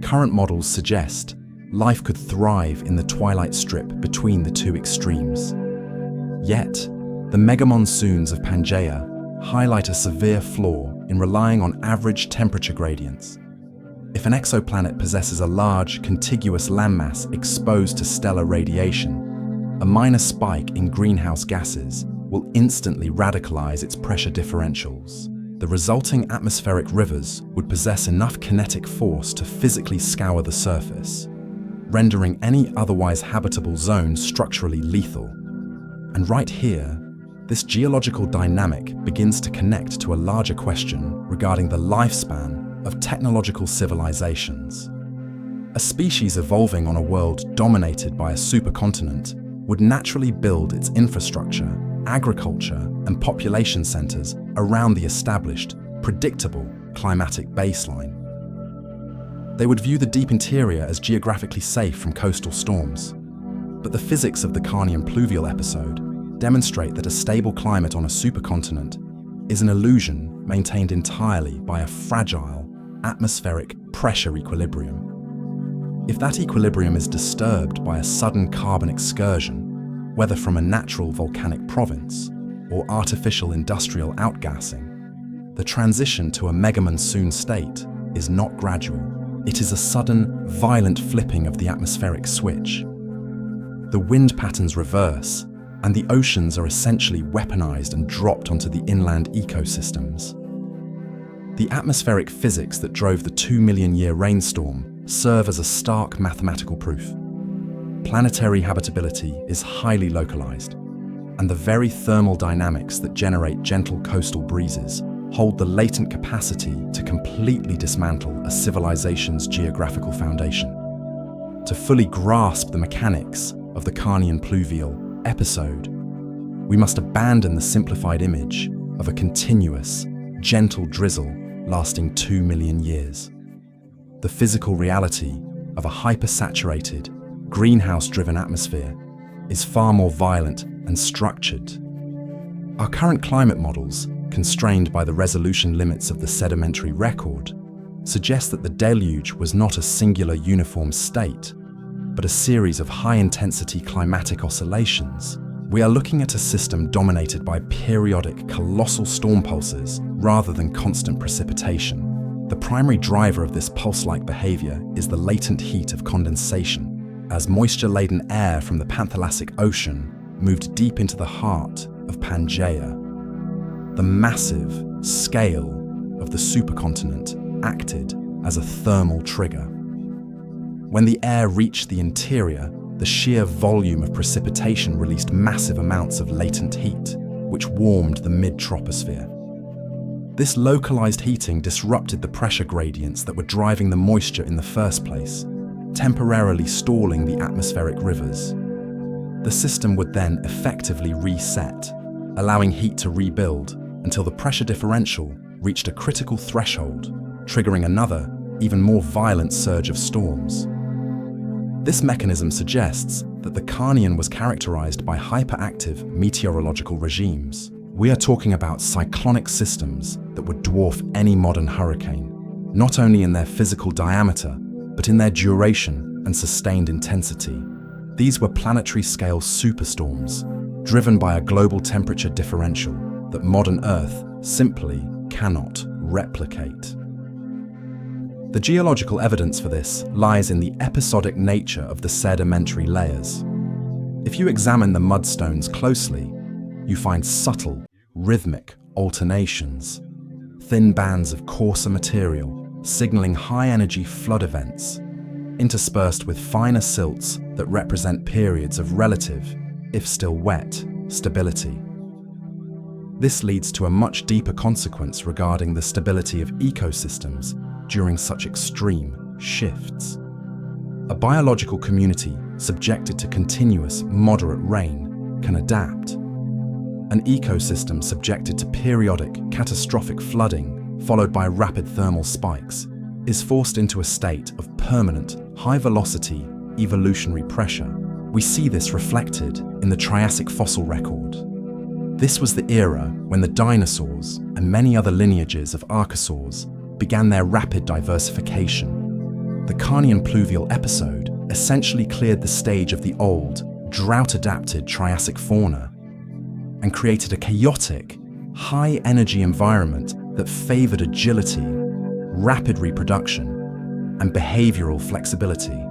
Current models suggest life could thrive in the twilight strip between the two extremes. Yet, the mega-monsoons of Pangaea highlight a severe flaw in relying on average temperature gradients. If an exoplanet possesses a large, contiguous landmass exposed to stellar radiation, a minor spike in greenhouse gases will instantly radicalize its pressure differentials. The resulting atmospheric rivers would possess enough kinetic force to physically scour the surface, rendering any otherwise habitable zone structurally lethal. And right here, this geological dynamic begins to connect to a larger question regarding the lifespan of technological civilizations. A species evolving on a world dominated by a supercontinent would naturally build its infrastructure, agriculture, and population centers around the established, predictable climatic baseline. They would view the deep interior as geographically safe from coastal storms. But the physics of the Carnian Pluvial episode demonstrate that a stable climate on a supercontinent is an illusion maintained entirely by a fragile, atmospheric pressure equilibrium. If that equilibrium is disturbed by a sudden carbon excursion, whether from a natural volcanic province or artificial industrial outgassing, the transition to a mega-monsoon state is not gradual. It is a sudden, violent flipping of the atmospheric switch. The wind patterns reverse, and the oceans are essentially weaponized and dropped onto the inland ecosystems. The atmospheric physics that drove the 2-million-year rainstorm serve as a stark mathematical proof. Planetary habitability is highly localized, and the very thermal dynamics that generate gentle coastal breezes hold the latent capacity to completely dismantle a civilization's geographical foundation. To fully grasp the mechanics of the Carnian Pluvial episode, we must abandon the simplified image of a continuous, gentle drizzle lasting 2 million years. The physical reality of a hypersaturated, greenhouse-driven atmosphere is far more violent and structured. Our current climate models, constrained by the resolution limits of the sedimentary record, suggest that the deluge was not a singular uniform state, but a series of high-intensity climatic oscillations. We are looking at a system dominated by periodic, colossal storm pulses rather than constant precipitation. The primary driver of this pulse-like behavior is the latent heat of condensation, as moisture-laden air from the Pangaean Ocean moved deep into the heart of Pangaea. The massive scale of the supercontinent acted as a thermal trigger. When the air reached the interior, the sheer volume of precipitation released massive amounts of latent heat, which warmed the mid-troposphere. This localized heating disrupted the pressure gradients that were driving the moisture in the first place, temporarily stalling the atmospheric rivers. The system would then effectively reset, allowing heat to rebuild until the pressure differential reached a critical threshold, triggering another, even more violent surge of storms. This mechanism suggests that the Carnian was characterized by hyperactive meteorological regimes. We are talking about cyclonic systems that would dwarf any modern hurricane, not only in their physical diameter, but in their duration and sustained intensity. These were planetary-scale superstorms, driven by a global temperature differential that modern Earth simply cannot replicate. The geological evidence for this lies in the episodic nature of the sedimentary layers. If you examine the mudstones closely, you find subtle, rhythmic alternations, thin bands of coarser material signaling high-energy flood events, interspersed with finer silts that represent periods of relative, if still wet, stability. This leads to a much deeper consequence regarding the stability of ecosystems during such extreme shifts. A biological community subjected to continuous, moderate rain can adapt. An ecosystem subjected to periodic, catastrophic flooding, followed by rapid thermal spikes, is forced into a state of permanent, high-velocity evolutionary pressure. We see this reflected in the Triassic fossil record. This was the era when the dinosaurs and many other lineages of archosaurs began their rapid diversification. The Carnian Pluvial episode essentially cleared the stage of the old, drought-adapted Triassic fauna and created a chaotic, high-energy environment that favored agility, rapid reproduction, and behavioral flexibility.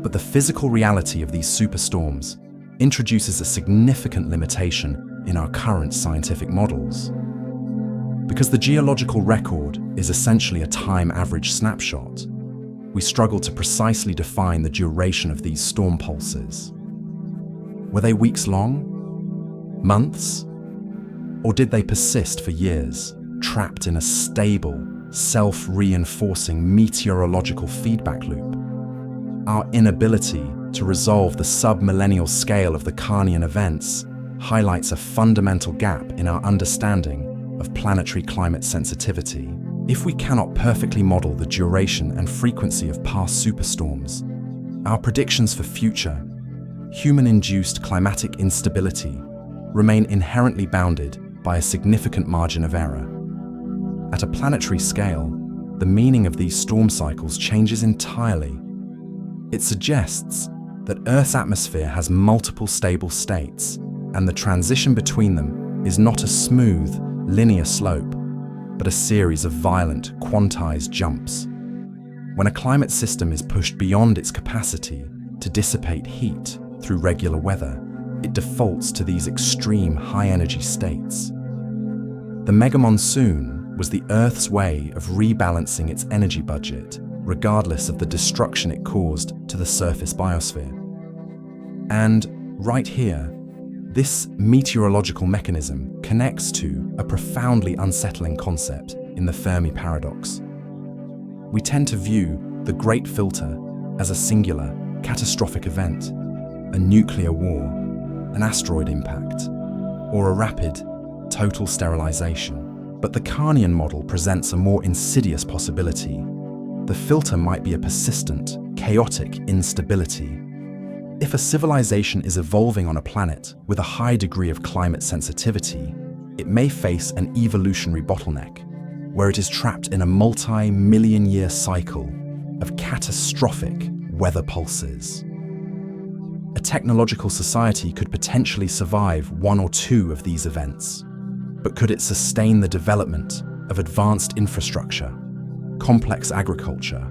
But the physical reality of these superstorms introduces a significant limitation in our current scientific models. Because the geological record is essentially a time average snapshot, we struggle to precisely define the duration of these storm pulses. Were they weeks long? Months? Or did they persist for years, trapped in a stable, self-reinforcing meteorological feedback loop? Our inability to resolve the sub-millennial scale of the Carnian events highlights a fundamental gap in our understanding of planetary climate sensitivity. If we cannot perfectly model the duration and frequency of past superstorms, our predictions for future, human-induced climatic instability remain inherently bounded by a significant margin of error. At a planetary scale, the meaning of these storm cycles changes entirely. It suggests that Earth's atmosphere has multiple stable states, and the transition between them is not a smooth, linear slope, but a series of violent, quantized jumps. When a climate system is pushed beyond its capacity to dissipate heat through regular weather, it defaults to these extreme high-energy states. The mega-monsoon was the Earth's way of rebalancing its energy budget, regardless of the destruction it caused to the surface biosphere. And right here, this meteorological mechanism connects to a profoundly unsettling concept in the Fermi paradox. We tend to view the Great Filter as a singular, catastrophic event, a nuclear war, an asteroid impact, or a rapid, total sterilization. But the Carnian model presents a more insidious possibility. The filter might be a persistent, chaotic instability. If a civilization is evolving on a planet with a high degree of climate sensitivity, it may face an evolutionary bottleneck, where it is trapped in a multi-million-year cycle of catastrophic weather pulses. A technological society could potentially survive one or two of these events, but could it sustain the development of advanced infrastructure, complex agriculture,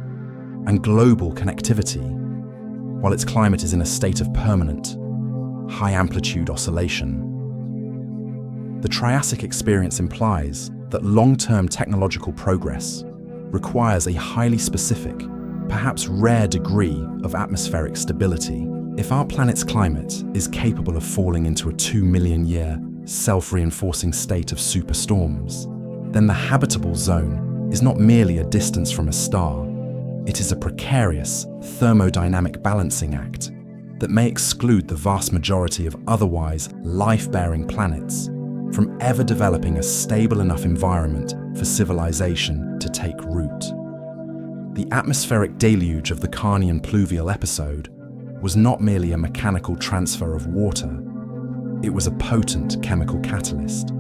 and global connectivity, while its climate is in a state of permanent, high-amplitude oscillation? The Triassic experience implies that long-term technological progress requires a highly specific, perhaps rare degree of atmospheric stability. If our planet's climate is capable of falling into a 2 million year self-reinforcing state of superstorms, then the habitable zone is not merely a distance from a star. It is a precarious thermodynamic balancing act that may exclude the vast majority of otherwise life-bearing planets from ever developing a stable enough environment for civilization to take root. The atmospheric deluge of the Carnian Pluvial episode was not merely a mechanical transfer of water, it was a potent chemical catalyst.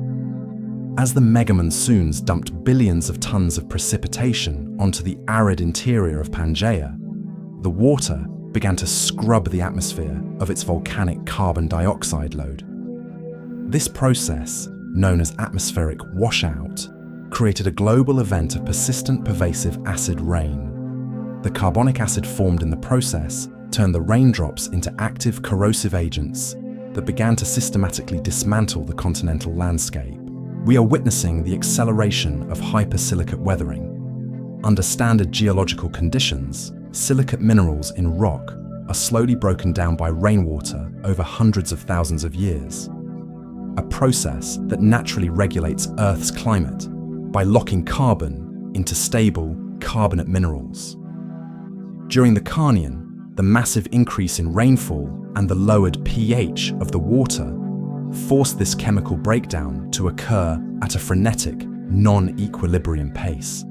As the mega-monsoons dumped billions of tons of precipitation onto the arid interior of Pangaea, the water began to scrub the atmosphere of its volcanic carbon dioxide load. This process, known as atmospheric washout, created a global event of persistent pervasive acid rain. The carbonic acid formed in the process turned the raindrops into active corrosive agents that began to systematically dismantle the continental landscape. We are witnessing the acceleration of hypersilicate weathering. Under standard geological conditions, silicate minerals in rock are slowly broken down by rainwater over hundreds of thousands of years, a process that naturally regulates Earth's climate by locking carbon into stable carbonate minerals. During the Carnian, the massive increase in rainfall and the lowered pH of the water forced this chemical breakdown to occur at a frenetic, non-equilibrium pace.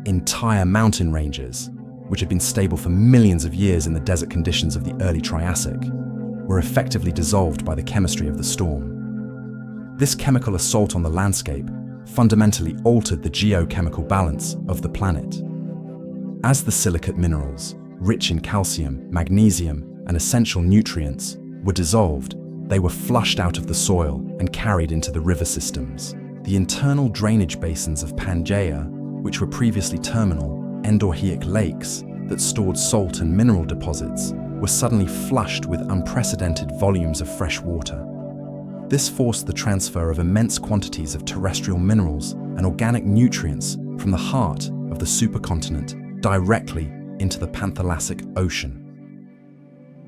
Entire mountain ranges, which had been stable for millions of years in the desert conditions of the early Triassic, were effectively dissolved by the chemistry of the storm. This chemical assault on the landscape fundamentally altered the geochemical balance of the planet. As the silicate minerals, rich in calcium, magnesium, and essential nutrients, were dissolved, they were flushed out of the soil and carried into the river systems. The internal drainage basins of Pangaea, which were previously terminal, endorheic lakes that stored salt and mineral deposits, were suddenly flushed with unprecedented volumes of fresh water. This forced the transfer of immense quantities of terrestrial minerals and organic nutrients from the heart of the supercontinent directly into the Pangaea Ocean.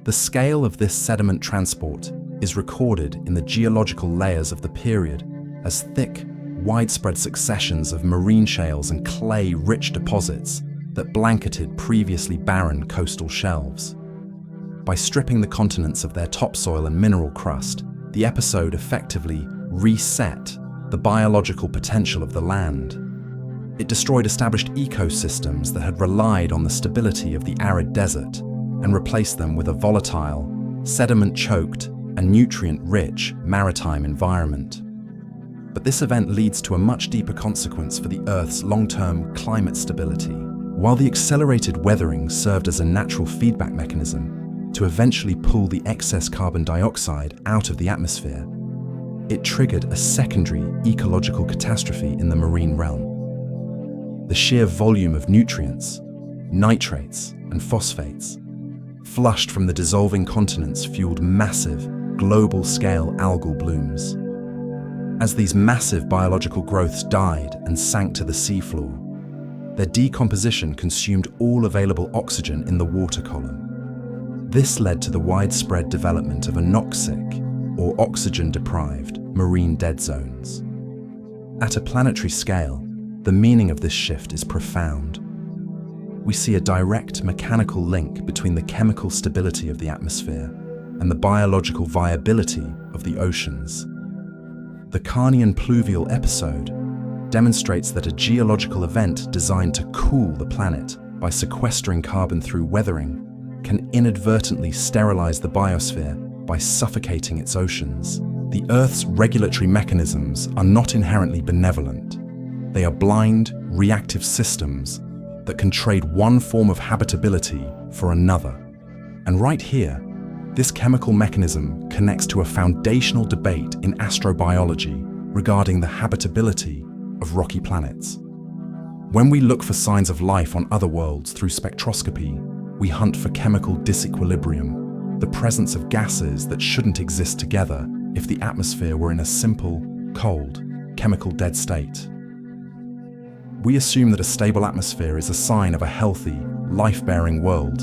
The scale of this sediment transport is recorded in the geological layers of the period as thick, widespread successions of marine shales and clay-rich deposits that blanketed previously barren coastal shelves. By stripping the continents of their topsoil and mineral crust, the episode effectively reset the biological potential of the land. It destroyed established ecosystems that had relied on the stability of the arid desert and replaced them with a volatile, sediment-choked, and nutrient-rich maritime environment. But this event leads to a much deeper consequence for the Earth's long-term climate stability. While the accelerated weathering served as a natural feedback mechanism to eventually pull the excess carbon dioxide out of the atmosphere, it triggered a secondary ecological catastrophe in the marine realm. The sheer volume of nutrients, nitrates, and phosphates flushed from the dissolving continents fueled massive, global-scale algal blooms. As these massive biological growths died and sank to the seafloor, their decomposition consumed all available oxygen in the water column. This led to the widespread development of anoxic, or oxygen-deprived, marine dead zones. At a planetary scale, the meaning of this shift is profound. We see a direct mechanical link between the chemical stability of the atmosphere and the biological viability of the oceans. The Carnian Pluvial episode demonstrates that a geological event designed to cool the planet by sequestering carbon through weathering can inadvertently sterilize the biosphere by suffocating its oceans. The Earth's regulatory mechanisms are not inherently benevolent. They are blind, reactive systems that can trade one form of habitability for another. And right here, this chemical mechanism connects to a foundational debate in astrobiology regarding the habitability of rocky planets. When we look for signs of life on other worlds through spectroscopy, we hunt for chemical disequilibrium, the presence of gases that shouldn't exist together if the atmosphere were in a simple, cold, chemical dead state. We assume that a stable atmosphere is a sign of a healthy, life-bearing world.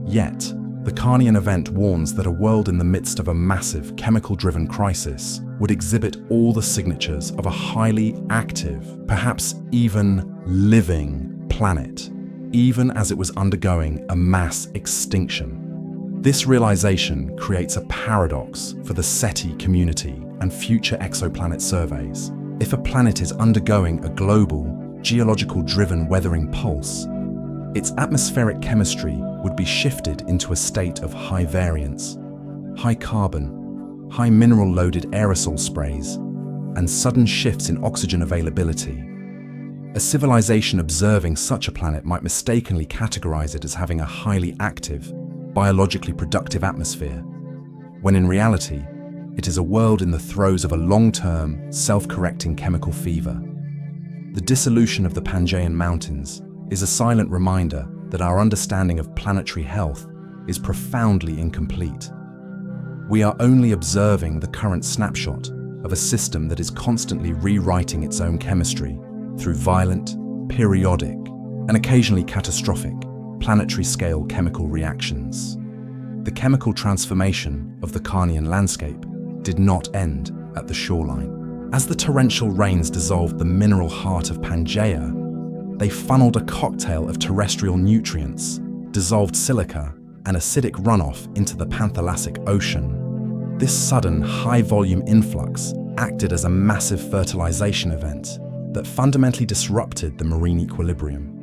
Yet, the Carnian event warns that a world in the midst of a massive chemical-driven crisis would exhibit all the signatures of a highly active, perhaps even living planet, even as it was undergoing a mass extinction. This realization creates a paradox for the SETI community and future exoplanet surveys. If a planet is undergoing a global, geological-driven weathering pulse, its atmospheric chemistry would be shifted into a state of high variance, high carbon, high mineral-loaded aerosol sprays, and sudden shifts in oxygen availability. A civilization observing such a planet might mistakenly categorize it as having a highly active, biologically productive atmosphere, when in reality, it is a world in the throes of a long-term, self-correcting chemical fever. The dissolution of the Pangaean Mountains is a silent reminder that our understanding of planetary health is profoundly incomplete. We are only observing the current snapshot of a system that is constantly rewriting its own chemistry through violent, periodic, and occasionally catastrophic planetary-scale chemical reactions. The chemical transformation of the Carnian landscape did not end at the shoreline. As the torrential rains dissolved the mineral heart of Pangaea, they funneled a cocktail of terrestrial nutrients, dissolved silica, and acidic runoff into the Pangaea Ocean. This sudden, high-volume influx acted as a massive fertilization event that fundamentally disrupted the marine equilibrium.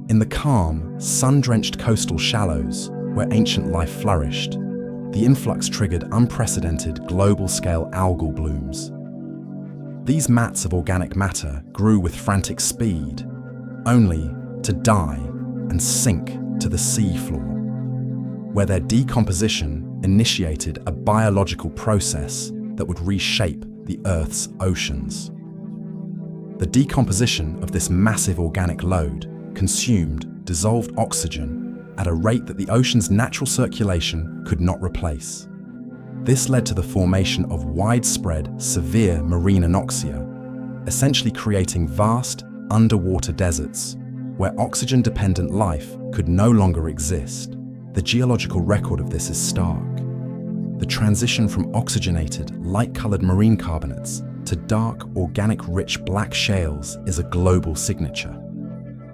In the calm, sun-drenched coastal shallows where ancient life flourished, the influx triggered unprecedented global-scale algal blooms. These mats of organic matter grew with frantic speed, only to die and sink to the sea floor, where their decomposition initiated a biological process that would reshape the Earth's oceans. The decomposition of this massive organic load consumed dissolved oxygen at a rate that the ocean's natural circulation could not replace. This led to the formation of widespread, severe marine anoxia, essentially creating vast, underwater deserts where oxygen-dependent life could no longer exist. The geological record of this is stark. The transition from oxygenated, light-colored marine carbonates to dark, organic-rich black shales is a global signature.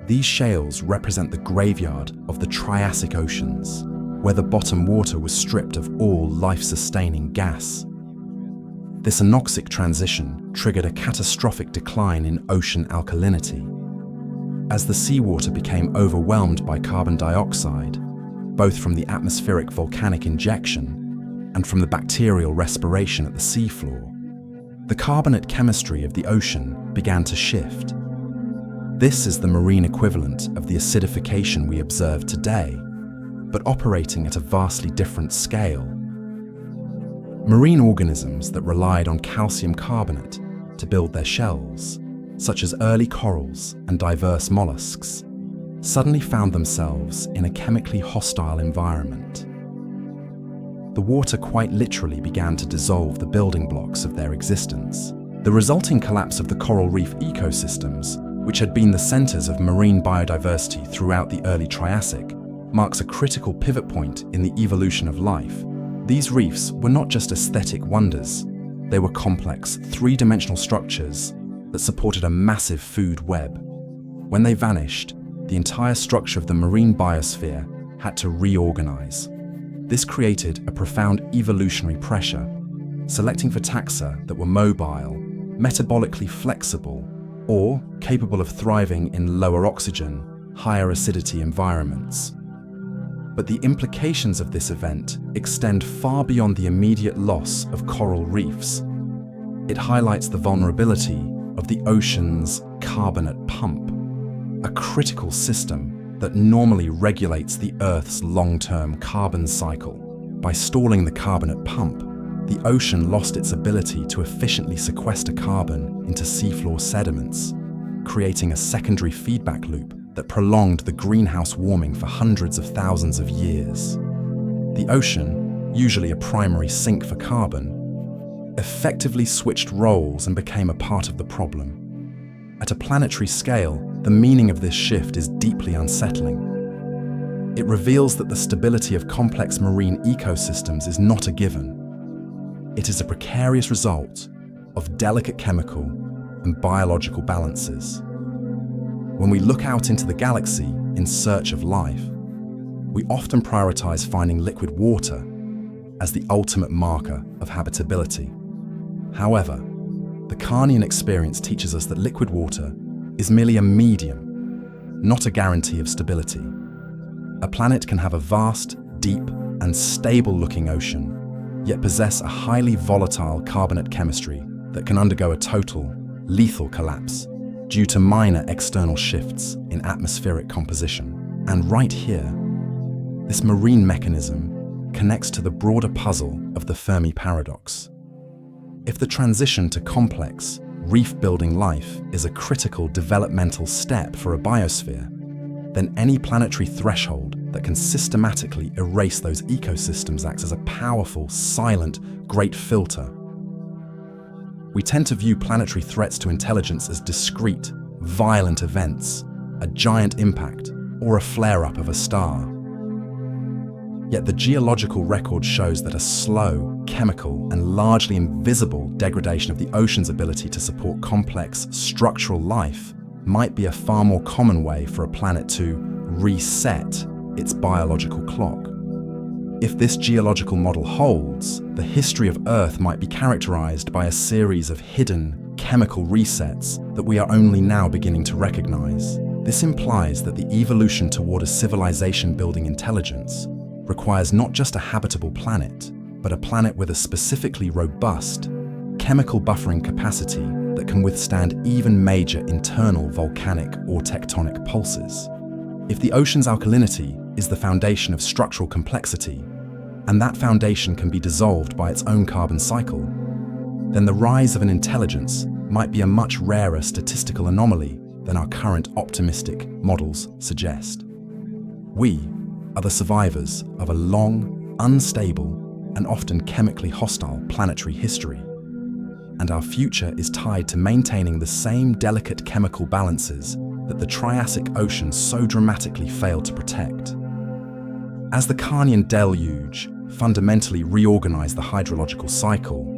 These shales represent the graveyard of the Triassic oceans, where the bottom water was stripped of all life-sustaining gas. This anoxic transition triggered a catastrophic decline in ocean alkalinity. As the seawater became overwhelmed by carbon dioxide, both from the atmospheric volcanic injection and from the bacterial respiration at the seafloor, the carbonate chemistry of the ocean began to shift. This is the marine equivalent of the acidification we observe today, but operating at a vastly different scale. Marine organisms that relied on calcium carbonate to build their shells, such as early corals and diverse mollusks, suddenly found themselves in a chemically hostile environment. The water quite literally began to dissolve the building blocks of their existence. The resulting collapse of the coral reef ecosystems, which had been the centers of marine biodiversity throughout the early Triassic, marks a critical pivot point in the evolution of life. These reefs were not just aesthetic wonders, they were complex, three-dimensional structures that supported a massive food web. When they vanished, the entire structure of the marine biosphere had to reorganize. This created a profound evolutionary pressure, selecting for taxa that were mobile, metabolically flexible, or capable of thriving in lower oxygen, higher acidity environments. But the implications of this event extend far beyond the immediate loss of coral reefs. It highlights the vulnerability of the ocean's carbonate pump, a critical system that normally regulates the Earth's long-term carbon cycle. By stalling the carbonate pump, the ocean lost its ability to efficiently sequester carbon into seafloor sediments, creating a secondary feedback loop that prolonged the greenhouse warming for hundreds of thousands of years. The ocean, usually a primary sink for carbon, effectively switched roles and became a part of the problem. At a planetary scale, the meaning of this shift is deeply unsettling. It reveals that the stability of complex marine ecosystems is not a given. It is a precarious result of delicate chemical and biological balances. When we look out into the galaxy in search of life, we often prioritize finding liquid water as the ultimate marker of habitability. However, the Carnian experience teaches us that liquid water is merely a medium, not a guarantee of stability. A planet can have a vast, deep, and stable-looking ocean, yet possess a highly volatile carbonate chemistry that can undergo a total, lethal collapse due to minor external shifts in atmospheric composition. And right here, this marine mechanism connects to the broader puzzle of the Fermi paradox. If the transition to complex, reef-building life is a critical developmental step for a biosphere, then any planetary threshold that can systematically erase those ecosystems acts as a powerful, silent, great filter. We tend to view planetary threats to intelligence as discrete, violent events, a giant impact, or a flare-up of a star. Yet the geological record shows that a slow, chemical, and largely invisible degradation of the ocean's ability to support complex, structural life might be a far more common way for a planet to reset its biological clock. If this geological model holds, the history of Earth might be characterized by a series of hidden, chemical resets that we are only now beginning to recognize. This implies that the evolution toward a civilization-building intelligence requires not just a habitable planet, but a planet with a specifically robust, chemical buffering capacity that can withstand even major internal volcanic or tectonic pulses. If the ocean's alkalinity is the foundation of structural complexity, and that foundation can be dissolved by its own carbon cycle, then the rise of an intelligence might be a much rarer statistical anomaly than our current optimistic models suggest. We are the survivors of a long, unstable, and often chemically hostile planetary history, and our future is tied to maintaining the same delicate chemical balances that the Triassic Ocean so dramatically failed to protect. As the Carnian deluge fundamentally reorganized the hydrological cycle,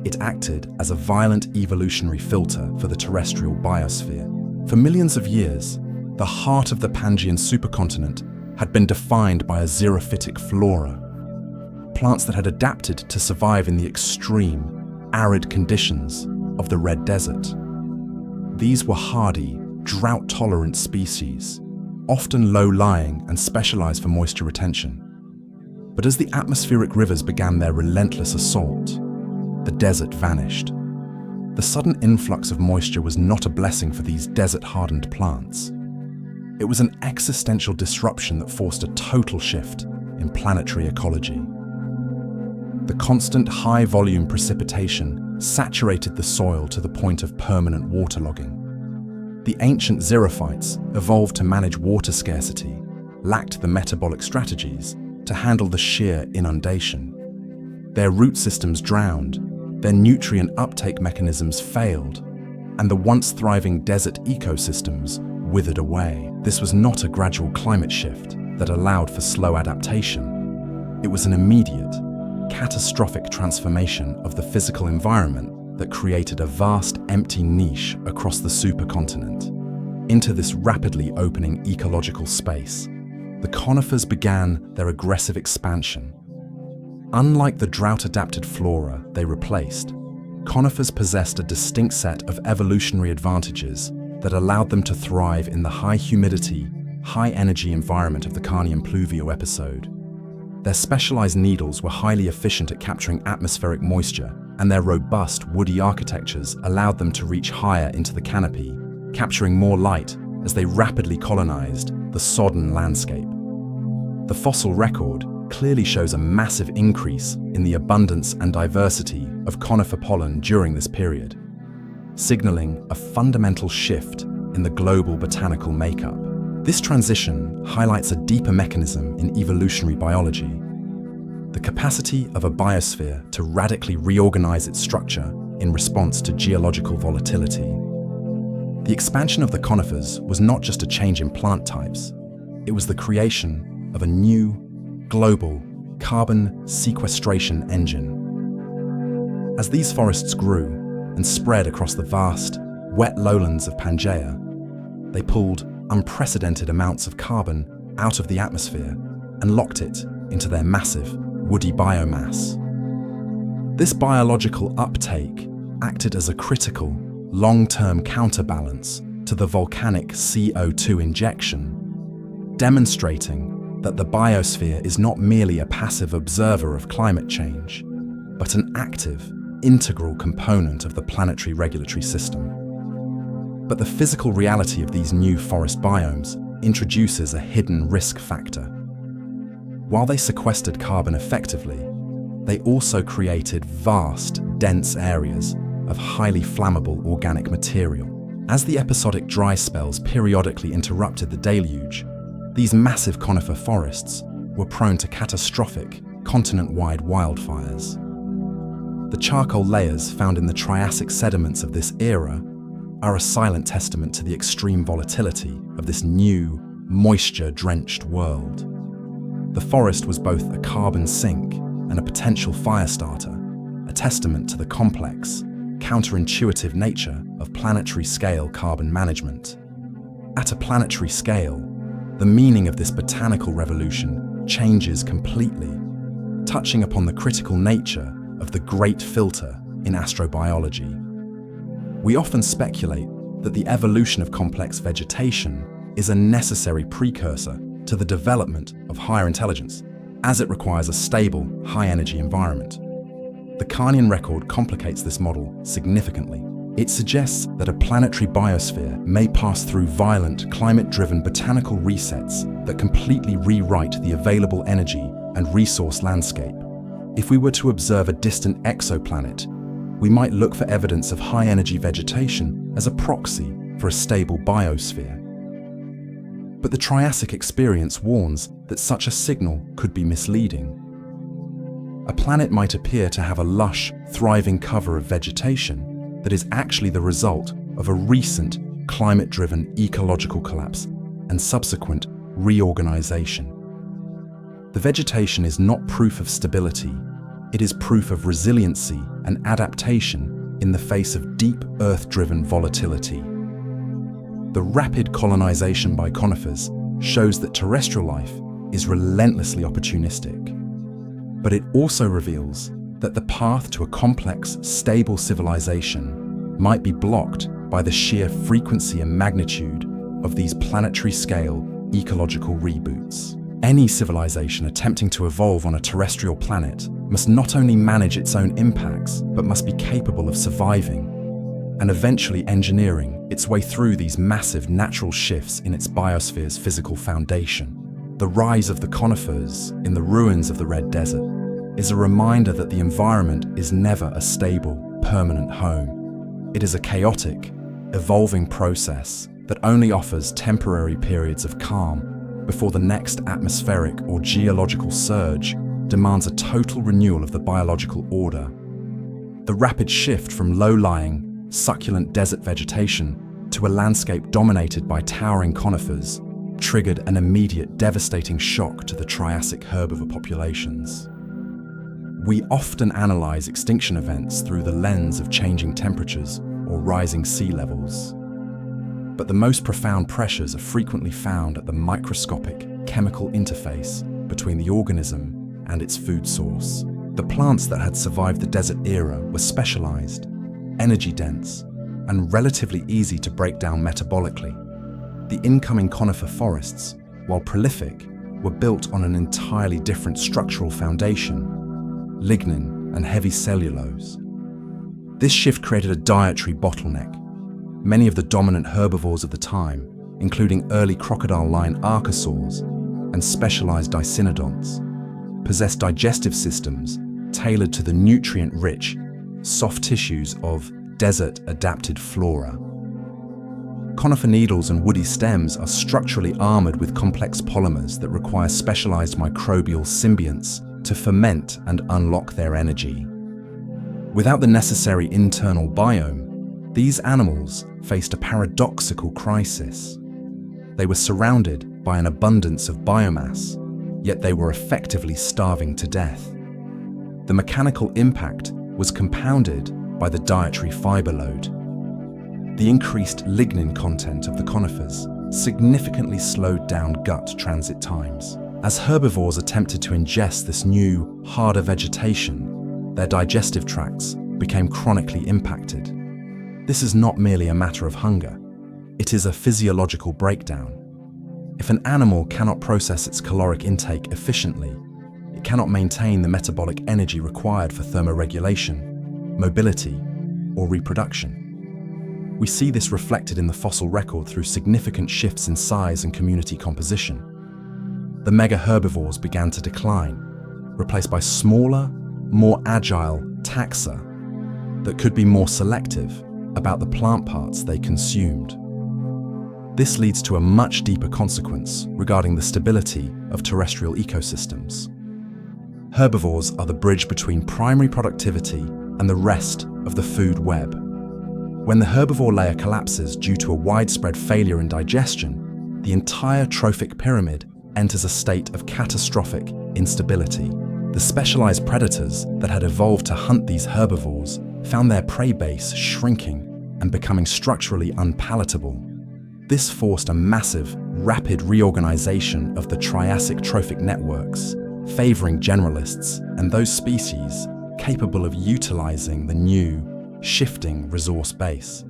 it acted as a violent evolutionary filter for the terrestrial biosphere. For millions of years, the heart of the Pangaean supercontinent had been defined by a xerophytic flora, plants that had adapted to survive in the extreme, arid conditions of the Red Desert. These were hardy, drought-tolerant species, often low-lying and specialized for moisture retention. But as the atmospheric rivers began their relentless assault, the desert vanished. The sudden influx of moisture was not a blessing for these desert-hardened plants. It was an existential disruption that forced a total shift in planetary ecology. The constant high-volume precipitation saturated the soil to the point of permanent waterlogging. The ancient xerophytes evolved to manage water scarcity, lacked the metabolic strategies to handle the sheer inundation. Their root systems drowned, their nutrient uptake mechanisms failed, and the once thriving desert ecosystems withered away. This was not a gradual climate shift that allowed for slow adaptation. It was an immediate, catastrophic transformation of the physical environment that created a vast empty niche across the supercontinent. Into this rapidly opening ecological space, the conifers began their aggressive expansion. Unlike the drought-adapted flora they replaced, conifers possessed a distinct set of evolutionary advantages that allowed them to thrive in the high-humidity, high-energy environment of the Carnian Pluvial episode. Their specialized needles were highly efficient at capturing atmospheric moisture, and their robust, woody architectures allowed them to reach higher into the canopy, capturing more light as they rapidly colonized the sodden landscape. The fossil record clearly shows a massive increase in the abundance and diversity of conifer pollen during this period, signaling a fundamental shift in the global botanical makeup. This transition highlights a deeper mechanism in evolutionary biology: the capacity of a biosphere to radically reorganize its structure in response to geological volatility. The expansion of the conifers was not just a change in plant types, it was the creation of a new, global carbon sequestration engine. As these forests grew and spread across the vast, wet lowlands of Pangaea, they pulled unprecedented amounts of carbon out of the atmosphere and locked it into their massive, woody biomass. This biological uptake acted as a critical, long-term counterbalance to the volcanic CO2 injection, demonstrating that the biosphere is not merely a passive observer of climate change, but an active, integral component of the planetary regulatory system. But the physical reality of these new forest biomes introduces a hidden risk factor. While they sequestered carbon effectively, they also created vast, dense areas of highly flammable organic material. As the episodic dry spells periodically interrupted the deluge, these massive conifer forests were prone to catastrophic, continent-wide wildfires. The charcoal layers found in the Triassic sediments of this era are a silent testament to the extreme volatility of this new, moisture-drenched world. The forest was both a carbon sink and a potential fire starter, a testament to the complex, counterintuitive nature of planetary-scale carbon management. At a planetary scale, the meaning of this botanical revolution changes completely, touching upon the critical nature of the great filter in astrobiology. We often speculate that the evolution of complex vegetation is a necessary precursor to the development of higher intelligence. as it requires a stable, high-energy environment. The Carnian record complicates this model significantly. It suggests that a planetary biosphere may pass through violent, climate-driven botanical resets that completely rewrite the available energy and resource landscape. If we were to observe a distant exoplanet, we might look for evidence of high-energy vegetation as a proxy for a stable biosphere. But the Triassic experience warns that such a signal could be misleading. A planet might appear to have a lush, thriving cover of vegetation that is actually the result of a recent climate-driven ecological collapse and subsequent reorganization. The vegetation is not proof of stability, it is proof of resiliency and adaptation in the face of deep Earth-driven volatility. The rapid colonization by conifers shows that terrestrial life is relentlessly opportunistic. But it also reveals that the path to a complex, stable civilization might be blocked by the sheer frequency and magnitude of these planetary-scale ecological reboots. Any civilization attempting to evolve on a terrestrial planet must not only manage its own impacts, but must be capable of surviving and eventually engineering its way through these massive natural shifts in its biosphere's physical foundation. The rise of the conifers in the ruins of the Red Desert is a reminder that the environment is never a stable, permanent home. It is a chaotic, evolving process that only offers temporary periods of calm before the next atmospheric or geological surge demands a total renewal of the biological order. The rapid shift from low-lying, succulent desert vegetation to a landscape dominated by towering conifers triggered an immediate devastating shock to the Triassic herbivore populations. We often analyze extinction events through the lens of changing temperatures or rising sea levels. But the most profound pressures are frequently found at the microscopic chemical interface between the organism and its food source. The plants that had survived the desert era were specialized, energy-dense, and relatively easy to break down metabolically. The incoming conifer forests, while prolific, were built on an entirely different structural foundation: lignin and heavy cellulose. This shift created a dietary bottleneck. Many of the dominant herbivores of the time, including early crocodile-line archosaurs and specialized dicynodonts, possessed digestive systems tailored to the nutrient-rich, soft tissues of desert-adapted flora. Conifer needles and woody stems are structurally armored with complex polymers that require specialized microbial symbionts to ferment and unlock their energy. Without the necessary internal biome, these animals faced a paradoxical crisis. They were surrounded by an abundance of biomass, yet they were effectively starving to death. The mechanical impact was compounded by the dietary fiber load. The increased lignin content of the conifers significantly slowed down gut transit times. As herbivores attempted to ingest this new, harder vegetation, their digestive tracts became chronically impacted. This is not merely a matter of hunger. It is a physiological breakdown. If an animal cannot process its caloric intake efficiently, it cannot maintain the metabolic energy required for thermoregulation, mobility, or reproduction. We see this reflected in the fossil record through significant shifts in size and community composition. The mega herbivores began to decline, replaced by smaller, more agile taxa that could be more selective about the plant parts they consumed. This leads to a much deeper consequence regarding the stability of terrestrial ecosystems. Herbivores are the bridge between primary productivity and the rest of the food web. When the herbivore layer collapses due to a widespread failure in digestion, the entire trophic pyramid enters a state of catastrophic instability. The specialized predators that had evolved to hunt these herbivores found their prey base shrinking and becoming structurally unpalatable. This forced a massive, rapid reorganization of the Triassic trophic networks, favoring generalists and those species capable of utilizing the new, shifting resource base.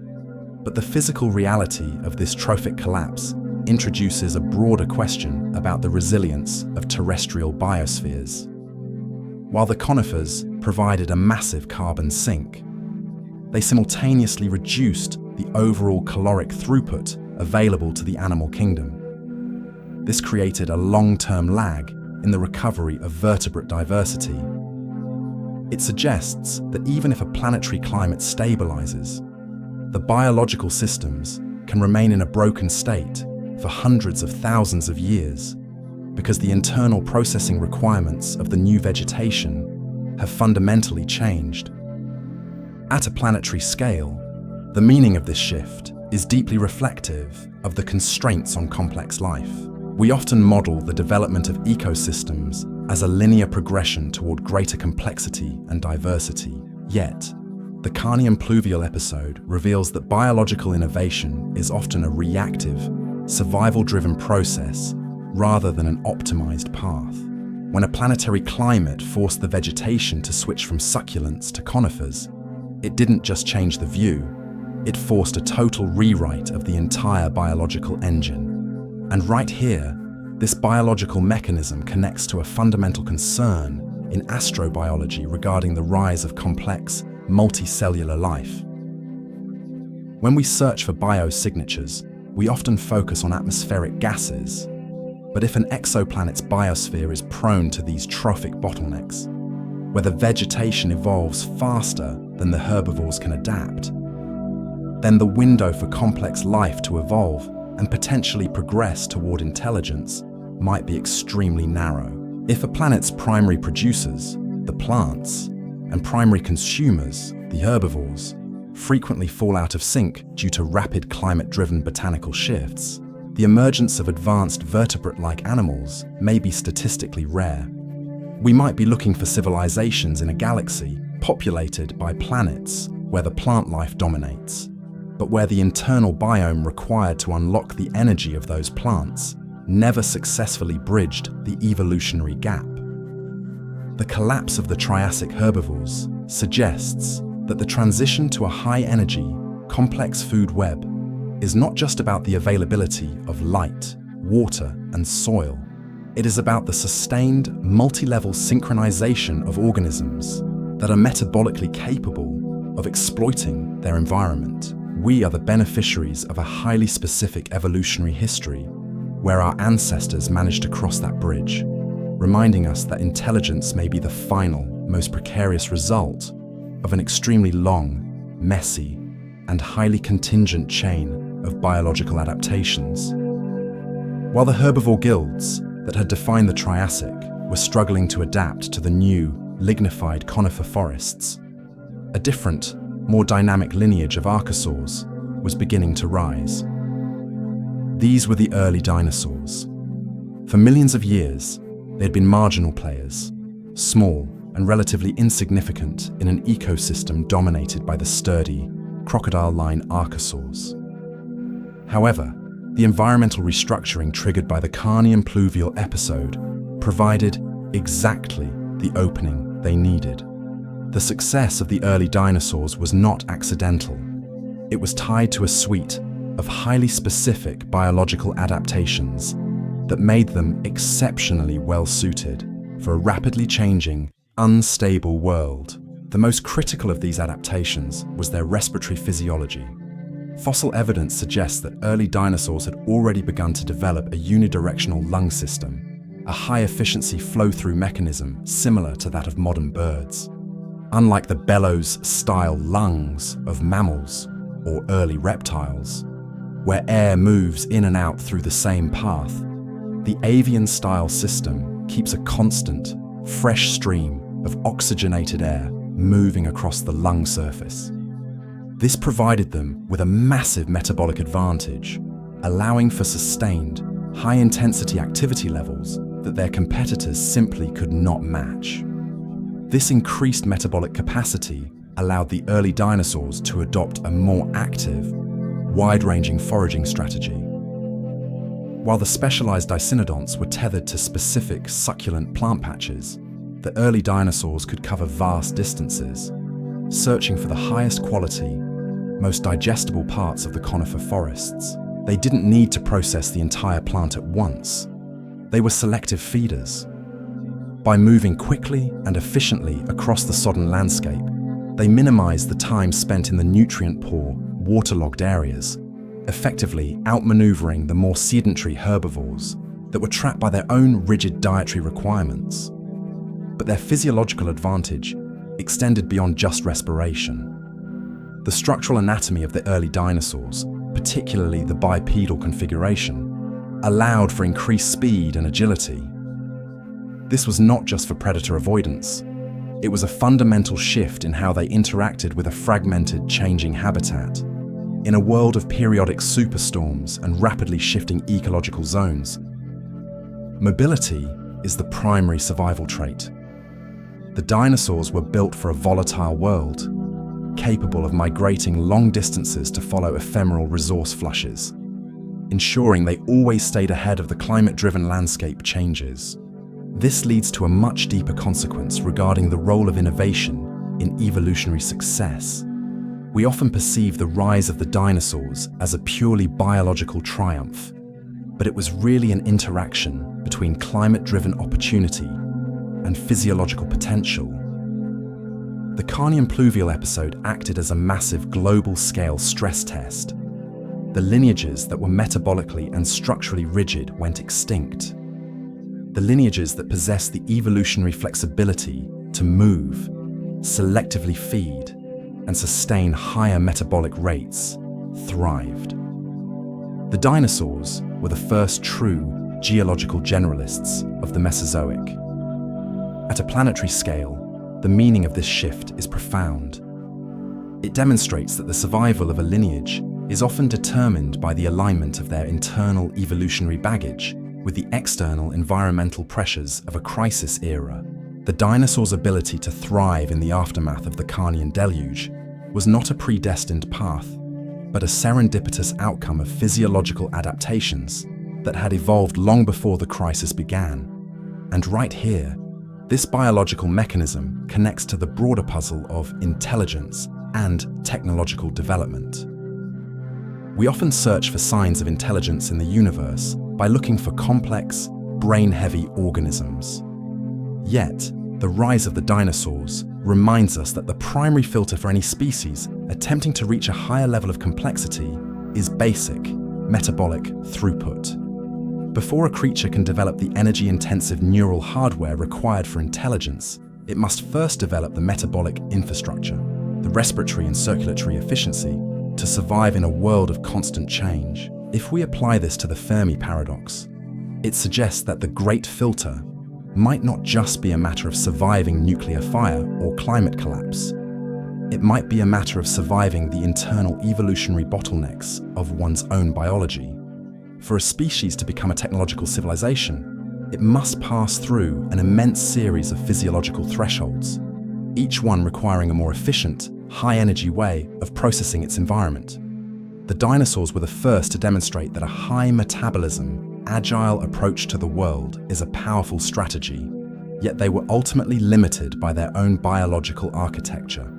But the physical reality of this trophic collapse introduces a broader question about the resilience of terrestrial biospheres. While the conifers provided a massive carbon sink, they simultaneously reduced the overall caloric throughput available to the animal kingdom. This created a long-term lag in the recovery of vertebrate diversity. It suggests that even if a planetary climate stabilizes, the biological systems can remain in a broken state for hundreds of thousands of years because the internal processing requirements of the new vegetation have fundamentally changed. At a planetary scale, the meaning of this shift is deeply reflective of the constraints on complex life. We often model the development of ecosystems as a linear progression toward greater complexity and diversity. Yet, the Carnian Pluvial episode reveals that biological innovation is often a reactive, survival-driven process rather than an optimized path. When a planetary climate forced the vegetation to switch from succulents to conifers, it didn't just change the view, it forced a total rewrite of the entire biological engine. And right here, this biological mechanism connects to a fundamental concern in astrobiology regarding the rise of complex, multicellular life. When we search for biosignatures, we often focus on atmospheric gases. But if an exoplanet's biosphere is prone to these trophic bottlenecks, where the vegetation evolves faster than the herbivores can adapt, then the window for complex life to evolve and potentially progress toward intelligence might be extremely narrow. If a planet's primary producers, the plants, and primary consumers, the herbivores, frequently fall out of sync due to rapid climate-driven botanical shifts, the emergence of advanced vertebrate-like animals may be statistically rare. We might be looking for civilizations in a galaxy populated by planets where the plant life dominates, but where the internal biome required to unlock the energy of those plants never successfully bridged the evolutionary gap. The collapse of the Triassic herbivores suggests that the transition to a high-energy, complex food web is not just about the availability of light, water, and soil. It is about the sustained, multi-level synchronization of organisms that are metabolically capable of exploiting their environment. We are the beneficiaries of a highly specific evolutionary history where our ancestors managed to cross that bridge, reminding us that intelligence may be the final, most precarious result of an extremely long, messy, and highly contingent chain of biological adaptations. While the herbivore guilds that had defined the Triassic were struggling to adapt to the new, lignified conifer forests, a different, more dynamic lineage of archosaurs was beginning to rise. These were the early dinosaurs. For millions of years, they had been marginal players, small and relatively insignificant in an ecosystem dominated by the sturdy, crocodile-line archosaurs. However, the environmental restructuring triggered by the Carnian Pluvial episode provided exactly the opening they needed. The success of the early dinosaurs was not accidental. It was tied to a suite of highly specific biological adaptations that made them exceptionally well-suited for a rapidly changing, unstable world. The most critical of these adaptations was their respiratory physiology. Fossil evidence suggests that early dinosaurs had already begun to develop a unidirectional lung system, a high-efficiency flow-through mechanism similar to that of modern birds. Unlike the bellows-style lungs of mammals or early reptiles, where air moves in and out through the same path, the avian-style system keeps a constant, fresh stream of oxygenated air moving across the lung surface. This provided them with a massive metabolic advantage, allowing for sustained, high-intensity activity levels that their competitors simply could not match. This increased metabolic capacity allowed the early dinosaurs to adopt a more active, wide-ranging foraging strategy. While the specialized dicynodonts were tethered to specific succulent plant patches, the early dinosaurs could cover vast distances, searching for the highest quality, most digestible parts of the conifer forests. They didn't need to process the entire plant at once. They were selective feeders. By moving quickly and efficiently across the sodden landscape, they minimized the time spent in the nutrient-poor, waterlogged areas, effectively outmaneuvering the more sedentary herbivores that were trapped by their own rigid dietary requirements. But their physiological advantage extended beyond just respiration. The structural anatomy of the early dinosaurs, particularly the bipedal configuration, allowed for increased speed and agility. This was not just for predator avoidance. It was a fundamental shift in how they interacted with a fragmented, changing habitat. In a world of periodic superstorms and rapidly shifting ecological zones, mobility is the primary survival trait. The dinosaurs were built for a volatile world, capable of migrating long distances to follow ephemeral resource flushes, ensuring they always stayed ahead of the climate-driven landscape changes. This leads to a much deeper consequence regarding the role of innovation in evolutionary success. We often perceive the rise of the dinosaurs as a purely biological triumph, but it was really an interaction between climate-driven opportunity and physiological potential. The Carnian Pluvial episode acted as a massive global-scale stress test. The lineages that were metabolically and structurally rigid went extinct. The lineages that possessed the evolutionary flexibility to move, selectively feed, and sustain higher metabolic rates thrived. The dinosaurs were the first true geological generalists of the Mesozoic. At a planetary scale, the meaning of this shift is profound. It demonstrates that the survival of a lineage is often determined by the alignment of their internal evolutionary baggage with the external environmental pressures of a crisis era. The dinosaurs' ability to thrive in the aftermath of the Carnian deluge was not a predestined path, but a serendipitous outcome of physiological adaptations that had evolved long before the crisis began. And right here, this biological mechanism connects to the broader puzzle of intelligence and technological development. We often search for signs of intelligence in the universe by looking for complex, brain-heavy organisms. Yet, the rise of the dinosaurs reminds us that the primary filter for any species attempting to reach a higher level of complexity is basic, metabolic throughput. Before a creature can develop the energy-intensive neural hardware required for intelligence, it must first develop the metabolic infrastructure, the respiratory and circulatory efficiency, to survive in a world of constant change. If we apply this to the Fermi paradox, it suggests that the great filter might not just be a matter of surviving nuclear fire or climate collapse. It might be a matter of surviving the internal evolutionary bottlenecks of one's own biology. For a species to become a technological civilization, it must pass through an immense series of physiological thresholds, each one requiring a more efficient, high-energy way of processing its environment. The dinosaurs were the first to demonstrate that a high-metabolism, agile approach to the world is a powerful strategy, yet they were ultimately limited by their own biological architecture.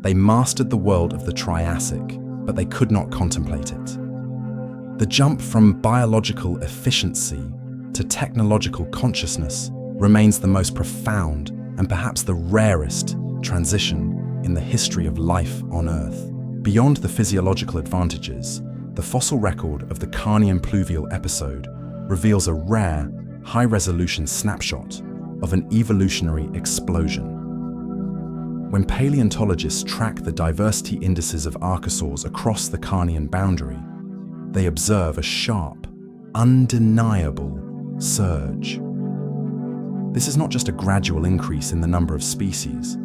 They mastered the world of the Triassic, but they could not contemplate it. The jump from biological efficiency to technological consciousness remains the most profound and perhaps the rarest transition in the history of life on Earth. Beyond the physiological advantages, the fossil record of the Carnian Pluvial episode reveals a rare, high-resolution snapshot of an evolutionary explosion. When paleontologists track the diversity indices of archosaurs across the Carnian boundary, they observe a sharp, undeniable surge. This is not just a gradual increase in the number of species.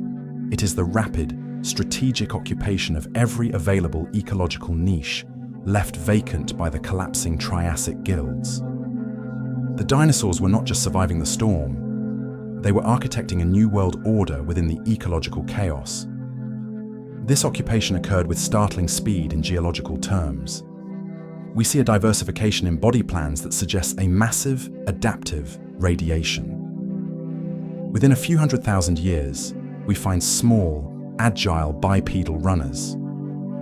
It is the rapid, strategic occupation of every available ecological niche left vacant by the collapsing Triassic guilds. The dinosaurs were not just surviving the storm, they were architecting a new world order within the ecological chaos. This occupation occurred with startling speed in geological terms. We see a diversification in body plans that suggests a massive, adaptive radiation. Within a few 100,000 years, we find small, agile bipedal runners,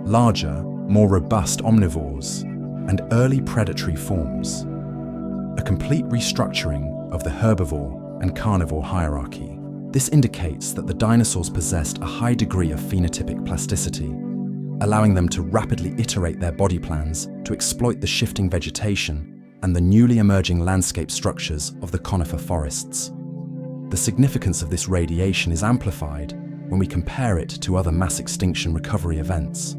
larger, more robust omnivores, and early predatory forms. A complete restructuring of the herbivore and carnivore hierarchy. This indicates that the dinosaurs possessed a high degree of phenotypic plasticity, allowing them to rapidly iterate their body plans to exploit the shifting vegetation and the newly emerging landscape structures of the conifer forests. The significance of this radiation is amplified when we compare it to other mass extinction recovery events.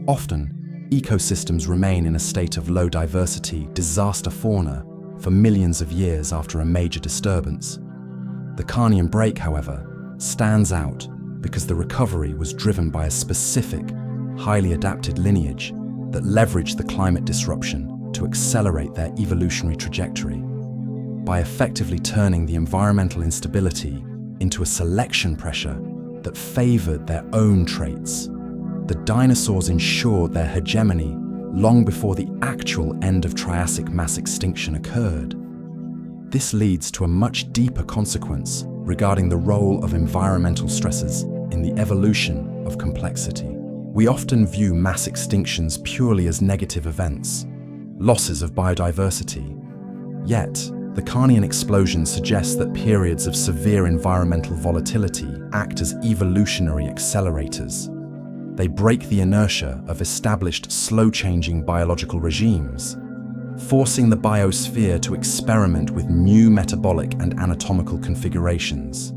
Often, ecosystems remain in a state of low diversity disaster fauna for millions of years after a major disturbance. The Carnian break, however, stands out because the recovery was driven by a specific, highly adapted lineage that leveraged the climate disruption to accelerate their evolutionary trajectory. By effectively turning the environmental instability into a selection pressure that favored their own traits, the dinosaurs ensured their hegemony long before the actual end of Triassic mass extinction occurred. This leads to a much deeper consequence regarding the role of environmental stresses in the evolution of complexity. We often view mass extinctions purely as negative events, losses of biodiversity. Yet, the Carnian explosion suggests that periods of severe environmental volatility act as evolutionary accelerators. They break the inertia of established slow-changing biological regimes, forcing the biosphere to experiment with new metabolic and anatomical configurations.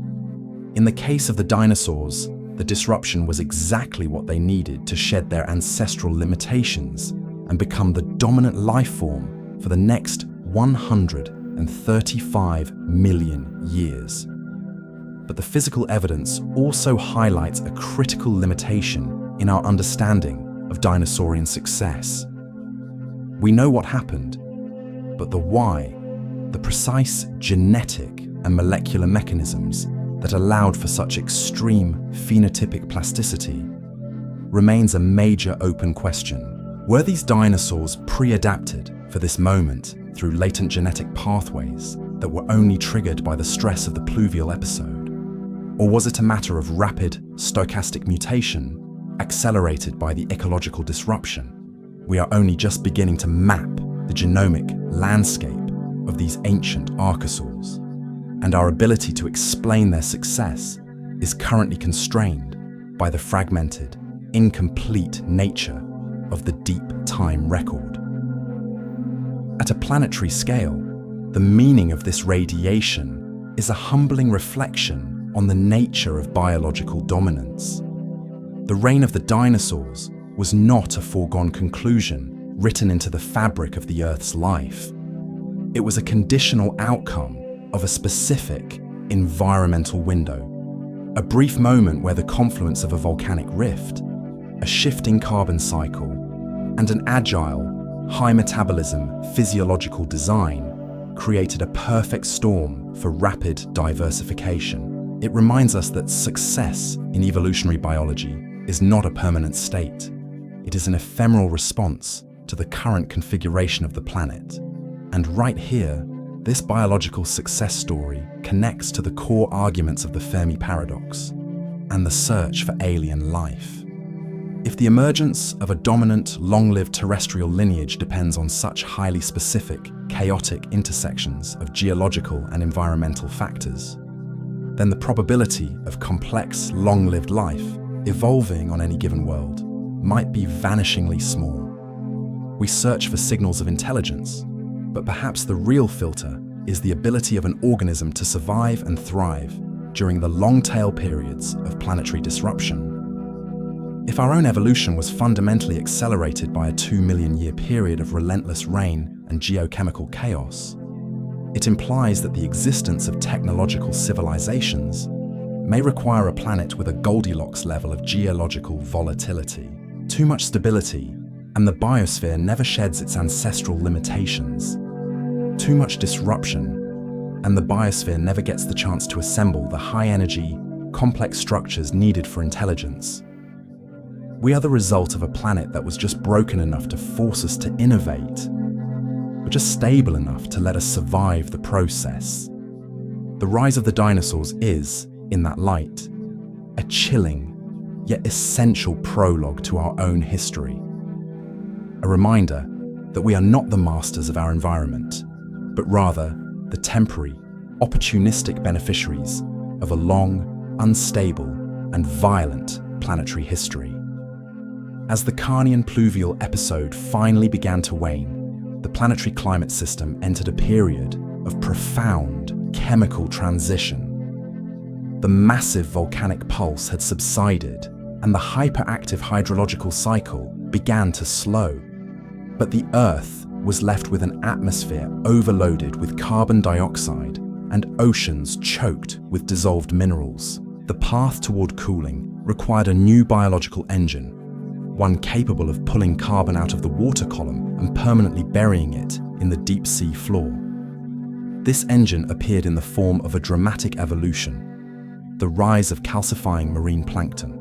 In the case of the dinosaurs, the disruption was exactly what they needed to shed their ancestral limitations and become the dominant life form for the next 135 million years. But the physical evidence also highlights a critical limitation in our understanding of dinosaurian success. We know what happened, but the why, the precise genetic and molecular mechanisms that allowed for such extreme phenotypic plasticity, remains a major open question. Were these dinosaurs pre-adapted for this moment through latent genetic pathways that were only triggered by the stress of the pluvial episode? Or was it a matter of rapid, stochastic mutation accelerated by the ecological disruption? We are only just beginning to map the genomic landscape of these ancient archosaurs, and our ability to explain their success is currently constrained by the fragmented, incomplete nature of the deep time record. At a planetary scale, the meaning of this radiation is a humbling reflection on the nature of biological dominance. The reign of the dinosaurs was not a foregone conclusion written into the fabric of the Earth's life. It was a conditional outcome of a specific environmental window, a brief moment where the confluence of a volcanic rift, a shifting carbon cycle, and an agile, high metabolism physiological design created a perfect storm for rapid diversification. It reminds us that success in evolutionary biology is not a permanent state. It is an ephemeral response to the current configuration of the planet. And right here, this biological success story connects to the core arguments of the Fermi paradox and the search for alien life. If the emergence of a dominant, long-lived terrestrial lineage depends on such highly specific, chaotic intersections of geological and environmental factors, then the probability of complex, long-lived life evolving on any given world might be vanishingly small. We search for signals of intelligence, but perhaps the real filter is the ability of an organism to survive and thrive during the long-tail periods of planetary disruption. If our own evolution was fundamentally accelerated by a 2 million year period of relentless rain and geochemical chaos, it implies that the existence of technological civilizations may require a planet with a Goldilocks level of geological volatility. Too much stability, and the biosphere never sheds its ancestral limitations. Too much disruption, and the biosphere never gets the chance to assemble the high-energy, complex structures needed for intelligence. We are the result of a planet that was just broken enough to force us to innovate, but just stable enough to let us survive the process. The rise of the dinosaurs is, in that light, a chilling, yet essential prologue to our own history. A reminder that we are not the masters of our environment, but rather the temporary, opportunistic beneficiaries of a long, unstable, and violent planetary history. As the Carnian Pluvial episode finally began to wane, the planetary climate system entered a period of profound chemical transition. The massive volcanic pulse had subsided, and the hyperactive hydrological cycle began to slow. But the Earth was left with an atmosphere overloaded with carbon dioxide and oceans choked with dissolved minerals. The path toward cooling required a new biological engine, one capable of pulling carbon out of the water column and permanently burying it in the deep sea floor. This engine appeared in the form of a dramatic evolution, the rise of calcifying marine plankton.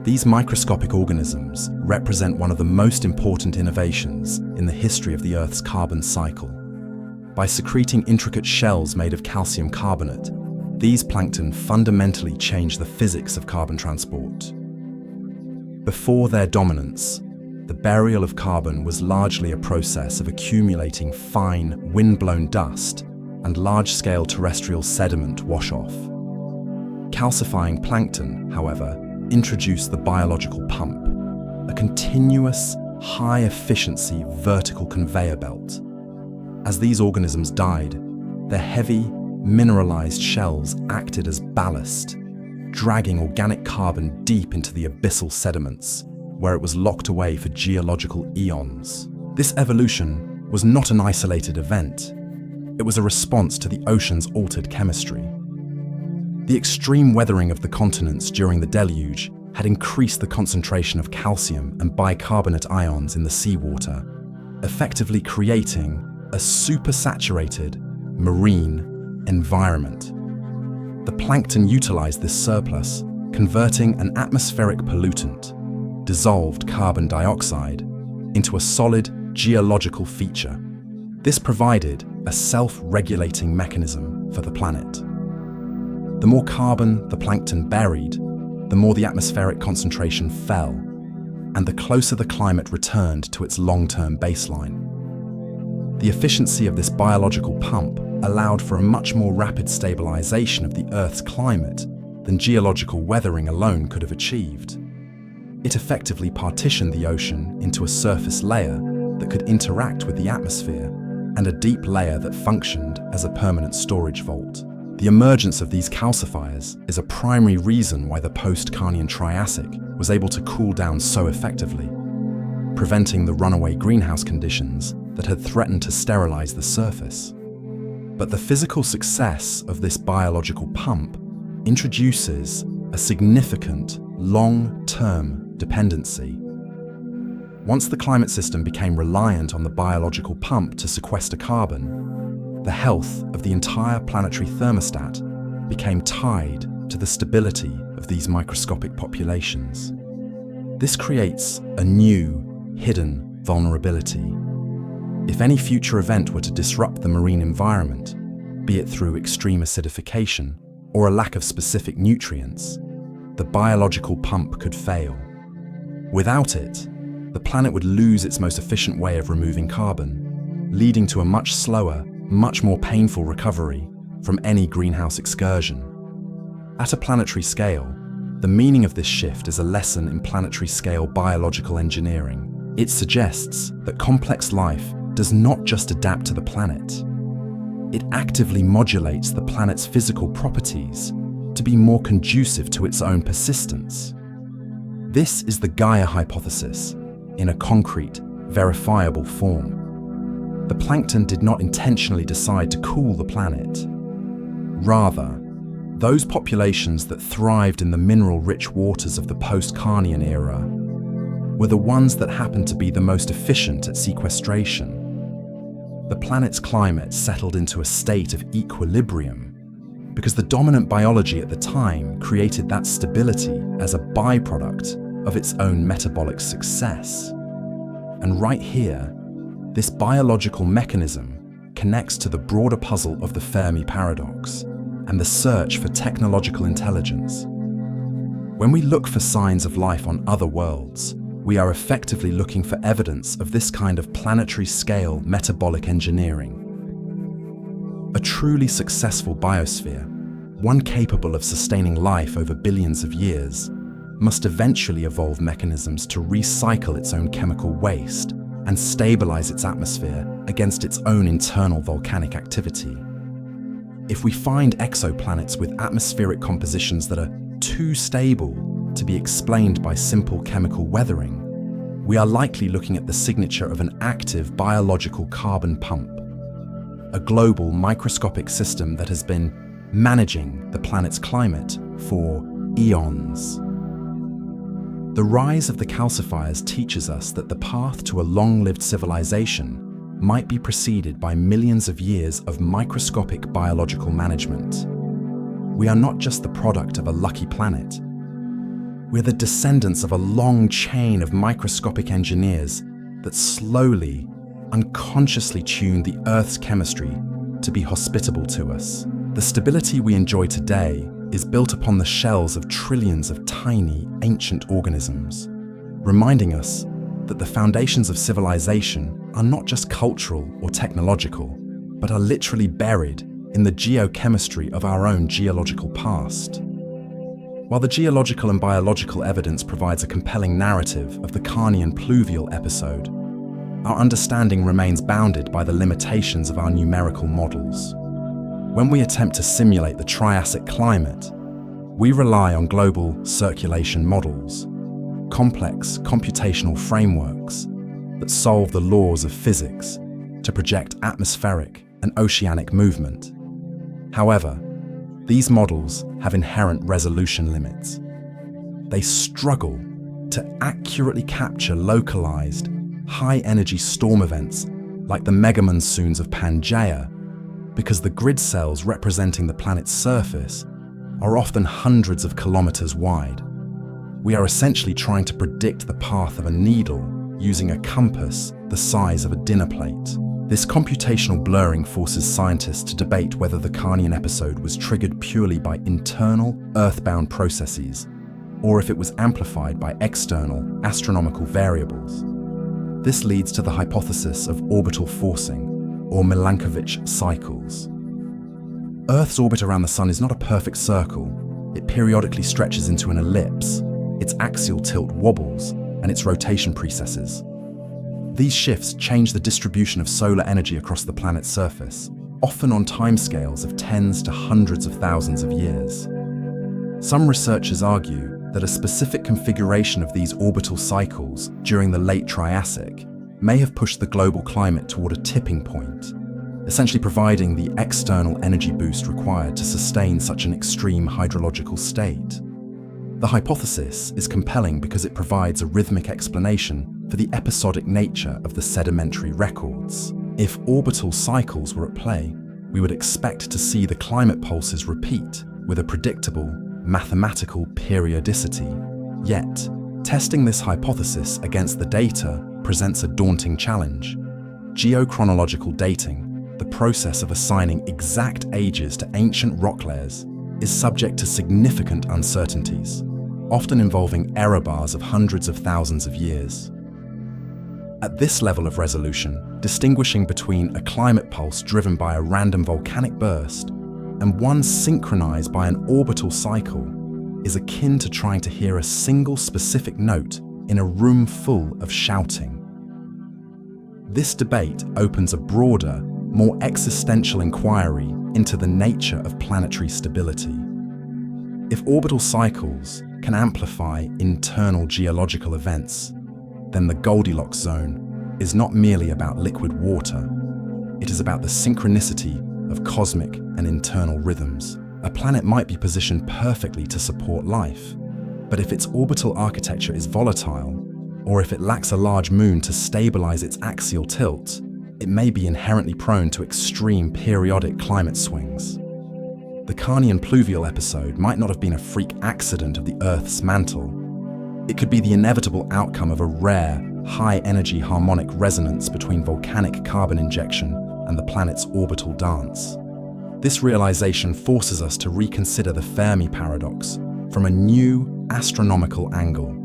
These microscopic organisms represent one of the most important innovations in the history of the Earth's carbon cycle. By secreting intricate shells made of calcium carbonate, these plankton fundamentally change the physics of carbon transport. Before their dominance, the burial of carbon was largely a process of accumulating fine, wind-blown dust and large-scale terrestrial sediment wash-off. Calcifying plankton, however, introduced the biological pump, a continuous, high-efficiency vertical conveyor belt. As these organisms died, their heavy, mineralized shells acted as ballast, dragging organic carbon deep into the abyssal sediments, where it was locked away for geological eons. This evolution was not an isolated event. It was a response to the ocean's altered chemistry. The extreme weathering of the continents during the deluge had increased the concentration of calcium and bicarbonate ions in the seawater, effectively creating a supersaturated marine environment. The plankton utilized this surplus, converting an atmospheric pollutant, dissolved carbon dioxide, into a solid geological feature. This provided a self-regulating mechanism for the planet. The more carbon the plankton buried, the more the atmospheric concentration fell, and the closer the climate returned to its long-term baseline. The efficiency of this biological pump allowed for a much more rapid stabilization of the Earth's climate than geological weathering alone could have achieved. It effectively partitioned the ocean into a surface layer that could interact with the atmosphere and a deep layer that functioned as a permanent storage vault. The emergence of these calcifiers is a primary reason why the post-Carnian Triassic was able to cool down so effectively, preventing the runaway greenhouse conditions that had threatened to sterilize the surface. But the physical success of this biological pump introduces a significant long-term dependency. Once the climate system became reliant on the biological pump to sequester carbon, the health of the entire planetary thermostat became tied to the stability of these microscopic populations. This creates a new, hidden vulnerability. If any future event were to disrupt the marine environment, be it through extreme acidification or a lack of specific nutrients, the biological pump could fail. Without it, the planet would lose its most efficient way of removing carbon, leading to a much slower, much more painful recovery from any greenhouse excursion. At a planetary scale, the meaning of this shift is a lesson in planetary scale biological engineering. It suggests that complex life does not just adapt to the planet. It actively modulates the planet's physical properties to be more conducive to its own persistence. This is the Gaia hypothesis in a concrete, verifiable form. The plankton did not intentionally decide to cool the planet. Rather, those populations that thrived in the mineral-rich waters of the post-Carnian era were the ones that happened to be the most efficient at sequestration. The planet's climate settled into a state of equilibrium because the dominant biology at the time created that stability as a byproduct of its own metabolic success. And right here, this biological mechanism connects to the broader puzzle of the Fermi paradox and the search for technological intelligence. When we look for signs of life on other worlds, we are effectively looking for evidence of this kind of planetary-scale metabolic engineering. A truly successful biosphere, one capable of sustaining life over billions of years, must eventually evolve mechanisms to recycle its own chemical waste and stabilize its atmosphere against its own internal volcanic activity. If we find exoplanets with atmospheric compositions that are too stable to be explained by simple chemical weathering, we are likely looking at the signature of an active biological carbon pump, a global microscopic system that has been managing the planet's climate for eons. The rise of the calcifiers teaches us that the path to a long-lived civilization might be preceded by millions of years of microscopic biological management. We are not just the product of a lucky planet. We're the descendants of a long chain of microscopic engineers that slowly, unconsciously tuned the Earth's chemistry to be hospitable to us. The stability we enjoy today is built upon the shells of trillions of tiny, ancient organisms, reminding us that the foundations of civilization are not just cultural or technological, but are literally buried in the geochemistry of our own geological past. While the geological and biological evidence provides a compelling narrative of the Carnian Pluvial episode, our understanding remains bounded by the limitations of our numerical models. When we attempt to simulate the Triassic climate, we rely on global circulation models, complex computational frameworks that solve the laws of physics to project atmospheric and oceanic movement. However, these models have inherent resolution limits. They struggle to accurately capture localized, high-energy storm events like the megamonsoons of Pangaea, because the grid cells representing the planet's surface are often hundreds of kilometers wide. We are essentially trying to predict the path of a needle using a compass the size of a dinner plate. This computational blurring forces scientists to debate whether the Carnian episode was triggered purely by internal, earthbound processes, or if it was amplified by external, astronomical variables. This leads to the hypothesis of orbital forcing, or Milankovitch cycles. Earth's orbit around the Sun is not a perfect circle. It periodically stretches into an ellipse, its axial tilt wobbles, and its rotation precesses. These shifts change the distribution of solar energy across the planet's surface, often on timescales of tens to hundreds of thousands of years. Some researchers argue that a specific configuration of these orbital cycles during the late Triassic may have pushed the global climate toward a tipping point, essentially providing the external energy boost required to sustain such an extreme hydrological state. The hypothesis is compelling because it provides a rhythmic explanation for the episodic nature of the sedimentary records. If orbital cycles were at play, we would expect to see the climate pulses repeat with a predictable, mathematical periodicity. Yet, testing this hypothesis against the data presents a daunting challenge. Geochronological dating, the process of assigning exact ages to ancient rock layers, is subject to significant uncertainties, often involving error bars of hundreds of thousands of years. At this level of resolution, distinguishing between a climate pulse driven by a random volcanic burst and one synchronized by an orbital cycle is akin to trying to hear a single specific note in a room full of shouting. This debate opens a broader, more existential inquiry into the nature of planetary stability. If orbital cycles can amplify internal geological events, then the Goldilocks zone is not merely about liquid water. It is about the synchronicity of cosmic and internal rhythms. A planet might be positioned perfectly to support life, but if its orbital architecture is volatile, or if it lacks a large moon to stabilize its axial tilt, it may be inherently prone to extreme periodic climate swings. The Carnian Pluvial episode might not have been a freak accident of the Earth's mantle. It could be the inevitable outcome of a rare, high-energy harmonic resonance between volcanic carbon injection and the planet's orbital dance. This realization forces us to reconsider the Fermi paradox from a new astronomical angle.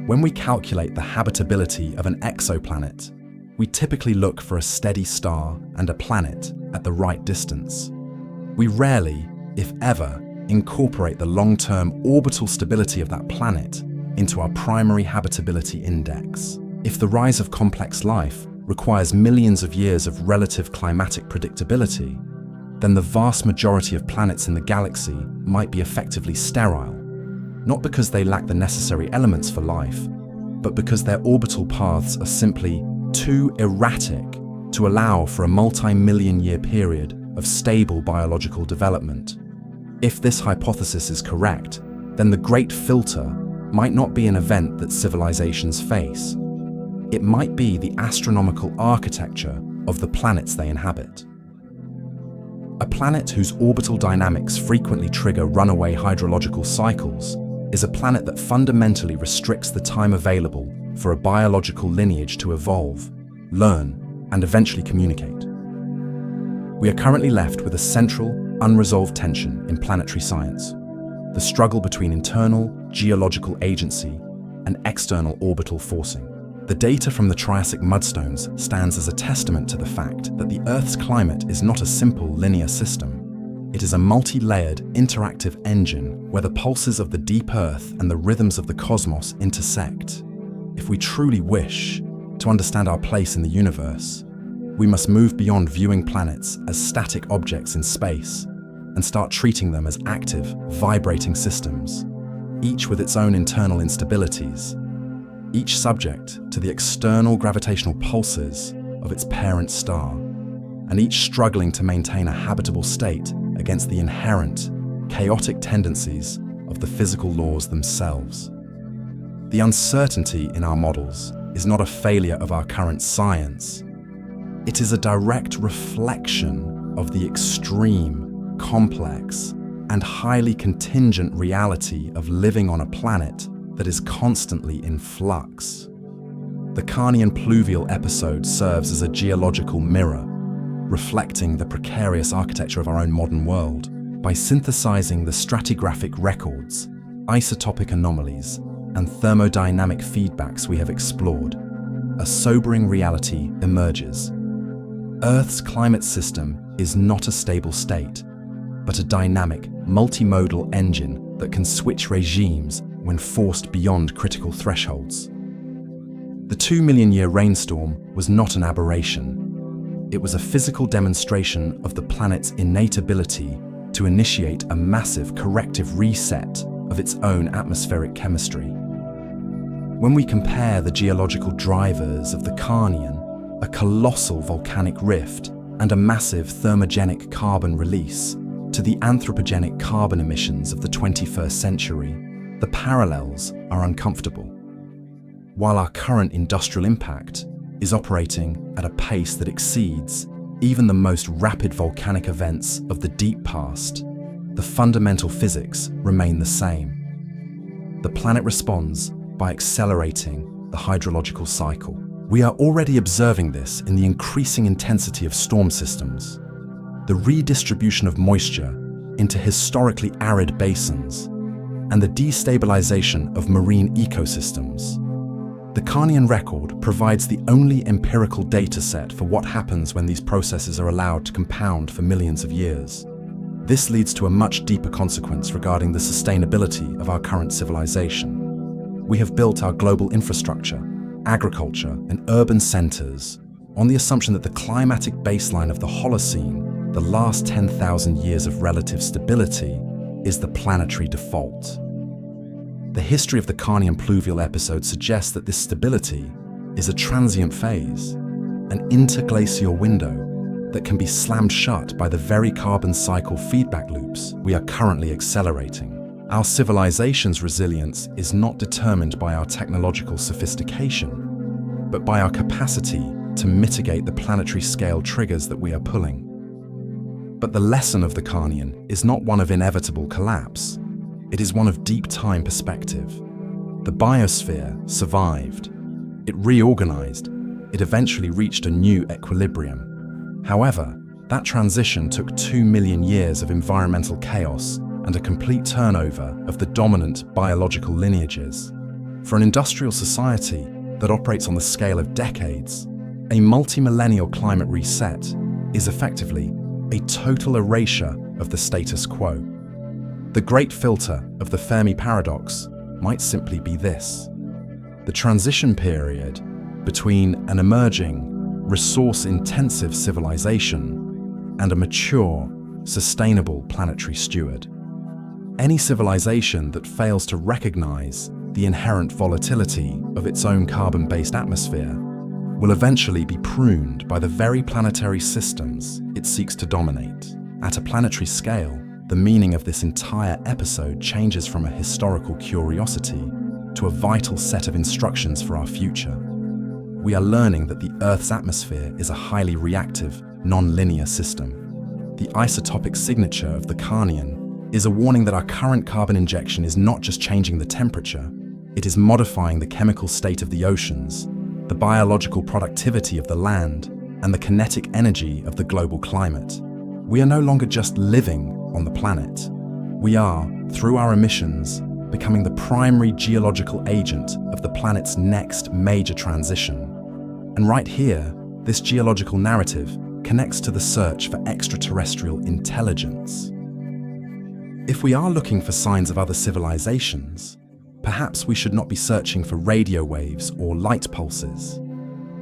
When we calculate the habitability of an exoplanet, we typically look for a steady star and a planet at the right distance. We rarely, if ever, incorporate the long-term orbital stability of that planet into our primary habitability index. If the rise of complex life requires millions of years of relative climatic predictability, then the vast majority of planets in the galaxy might be effectively sterile, not because they lack the necessary elements for life, but because their orbital paths are simply too erratic to allow for a multi-million-year period of stable biological development. If this hypothesis is correct, then the Great Filter might not be an event that civilizations face. It might be the astronomical architecture of the planets they inhabit. A planet whose orbital dynamics frequently trigger runaway hydrological cycles is a planet that fundamentally restricts the time available for a biological lineage to evolve, learn, and eventually communicate. We are currently left with a central, unresolved tension in planetary science: the struggle between internal geological agency and external orbital forcing. The data from the Triassic mudstones stands as a testament to the fact that the Earth's climate is not a simple linear system. It is a multi-layered, interactive engine where the pulses of the deep Earth and the rhythms of the cosmos intersect. If we truly wish to understand our place in the universe, we must move beyond viewing planets as static objects in space and start treating them as active, vibrating systems, each with its own internal instabilities, each subject to the external gravitational pulses of its parent star, and each struggling to maintain a habitable state against the inherent, chaotic tendencies of the physical laws themselves. The uncertainty in our models is not a failure of our current science. It is a direct reflection of the extreme, complex, and highly contingent reality of living on a planet that is constantly in flux. The Carnian Pluvial episode serves as a geological mirror, reflecting the precarious architecture of our own modern world. By synthesizing the stratigraphic records, isotopic anomalies, and thermodynamic feedbacks we have explored, a sobering reality emerges. Earth's climate system is not a stable state, but a dynamic, multimodal engine that can switch regimes when forced beyond critical thresholds. The 2-million-year rainstorm was not an aberration. It was a physical demonstration of the planet's innate ability to initiate a massive corrective reset of its own atmospheric chemistry. When we compare the geological drivers of the Carnian, a colossal volcanic rift, and a massive thermogenic carbon release, to the anthropogenic carbon emissions of the 21st century, the parallels are uncomfortable. While our current industrial impact is operating at a pace that exceeds even the most rapid volcanic events of the deep past, the fundamental physics remain the same. The planet responds by accelerating the hydrological cycle. We are already observing this in the increasing intensity of storm systems, the redistribution of moisture into historically arid basins, and the destabilization of marine ecosystems. The Carnian record provides the only empirical data set for what happens when these processes are allowed to compound for millions of years. This leads to a much deeper consequence regarding the sustainability of our current civilization. We have built our global infrastructure, agriculture, and urban centers on the assumption that the climatic baseline of the Holocene, the last 10,000 years of relative stability, is the planetary default. The history of the Carnian Pluvial episode suggests that this stability is a transient phase, an interglacial window that can be slammed shut by the very carbon cycle feedback loops we are currently accelerating. Our civilization's resilience is not determined by our technological sophistication, but by our capacity to mitigate the planetary scale triggers that we are pulling. But the lesson of the Carnian is not one of inevitable collapse. It is one of deep time perspective. The biosphere survived. It reorganized. It eventually reached a new equilibrium. However, that transition took 2 million years of environmental chaos and a complete turnover of the dominant biological lineages. For an industrial society that operates on the scale of decades, a multi-millennial climate reset is effectively a total erasure of the status quo. The great filter of the Fermi paradox might simply be this: the transition period between an emerging, resource-intensive civilization and a mature, sustainable planetary steward. Any civilization that fails to recognize the inherent volatility of its own carbon-based atmosphere will eventually be pruned by the very planetary systems it seeks to dominate. At a planetary scale, the meaning of this entire episode changes from a historical curiosity to a vital set of instructions for our future. We are learning that the Earth's atmosphere is a highly reactive, non-linear system. The isotopic signature of the Carnian is a warning that our current carbon injection is not just changing the temperature, it is modifying the chemical state of the oceans, the biological productivity of the land, and the kinetic energy of the global climate. We are no longer just living on the planet. We are, through our emissions, becoming the primary geological agent of the planet's next major transition. And right here, this geological narrative connects to the search for extraterrestrial intelligence. If we are looking for signs of other civilizations, perhaps we should not be searching for radio waves or light pulses,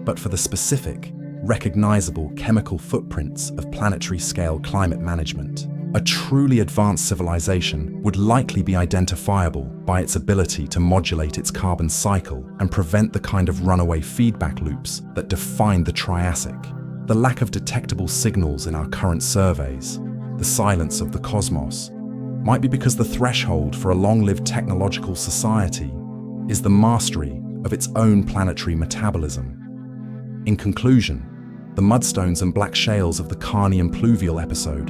but for the specific, recognizable chemical footprints of planetary-scale climate management. A truly advanced civilization would likely be identifiable by its ability to modulate its carbon cycle and prevent the kind of runaway feedback loops that defined the Triassic. The lack of detectable signals in our current surveys, the silence of the cosmos, might be because the threshold for a long-lived technological society is the mastery of its own planetary metabolism. In conclusion, the mudstones and black shales of the Carnian Pluvial episode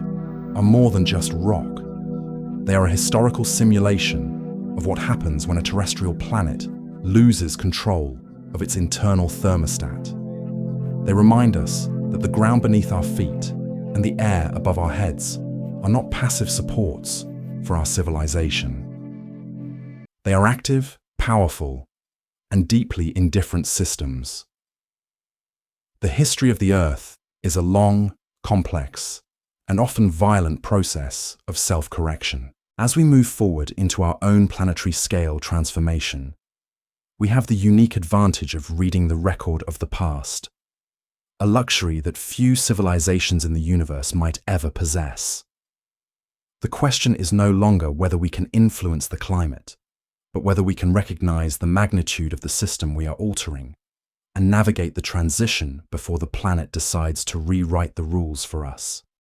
are more than just rock. They are a historical simulation of what happens when a terrestrial planet loses control of its internal thermostat. They remind us that the ground beneath our feet and the air above our heads are not passive supports for our civilization. They are active, powerful, and deeply indifferent systems. The history of the Earth is a long, complex, and often violent process of self-correction. As we move forward into our own planetary scale transformation, we have the unique advantage of reading the record of the past, a luxury that few civilizations in the universe might ever possess. The question is no longer whether we can influence the climate, but whether we can recognize the magnitude of the system we are altering and navigate the transition before the planet decides to rewrite the rules for us.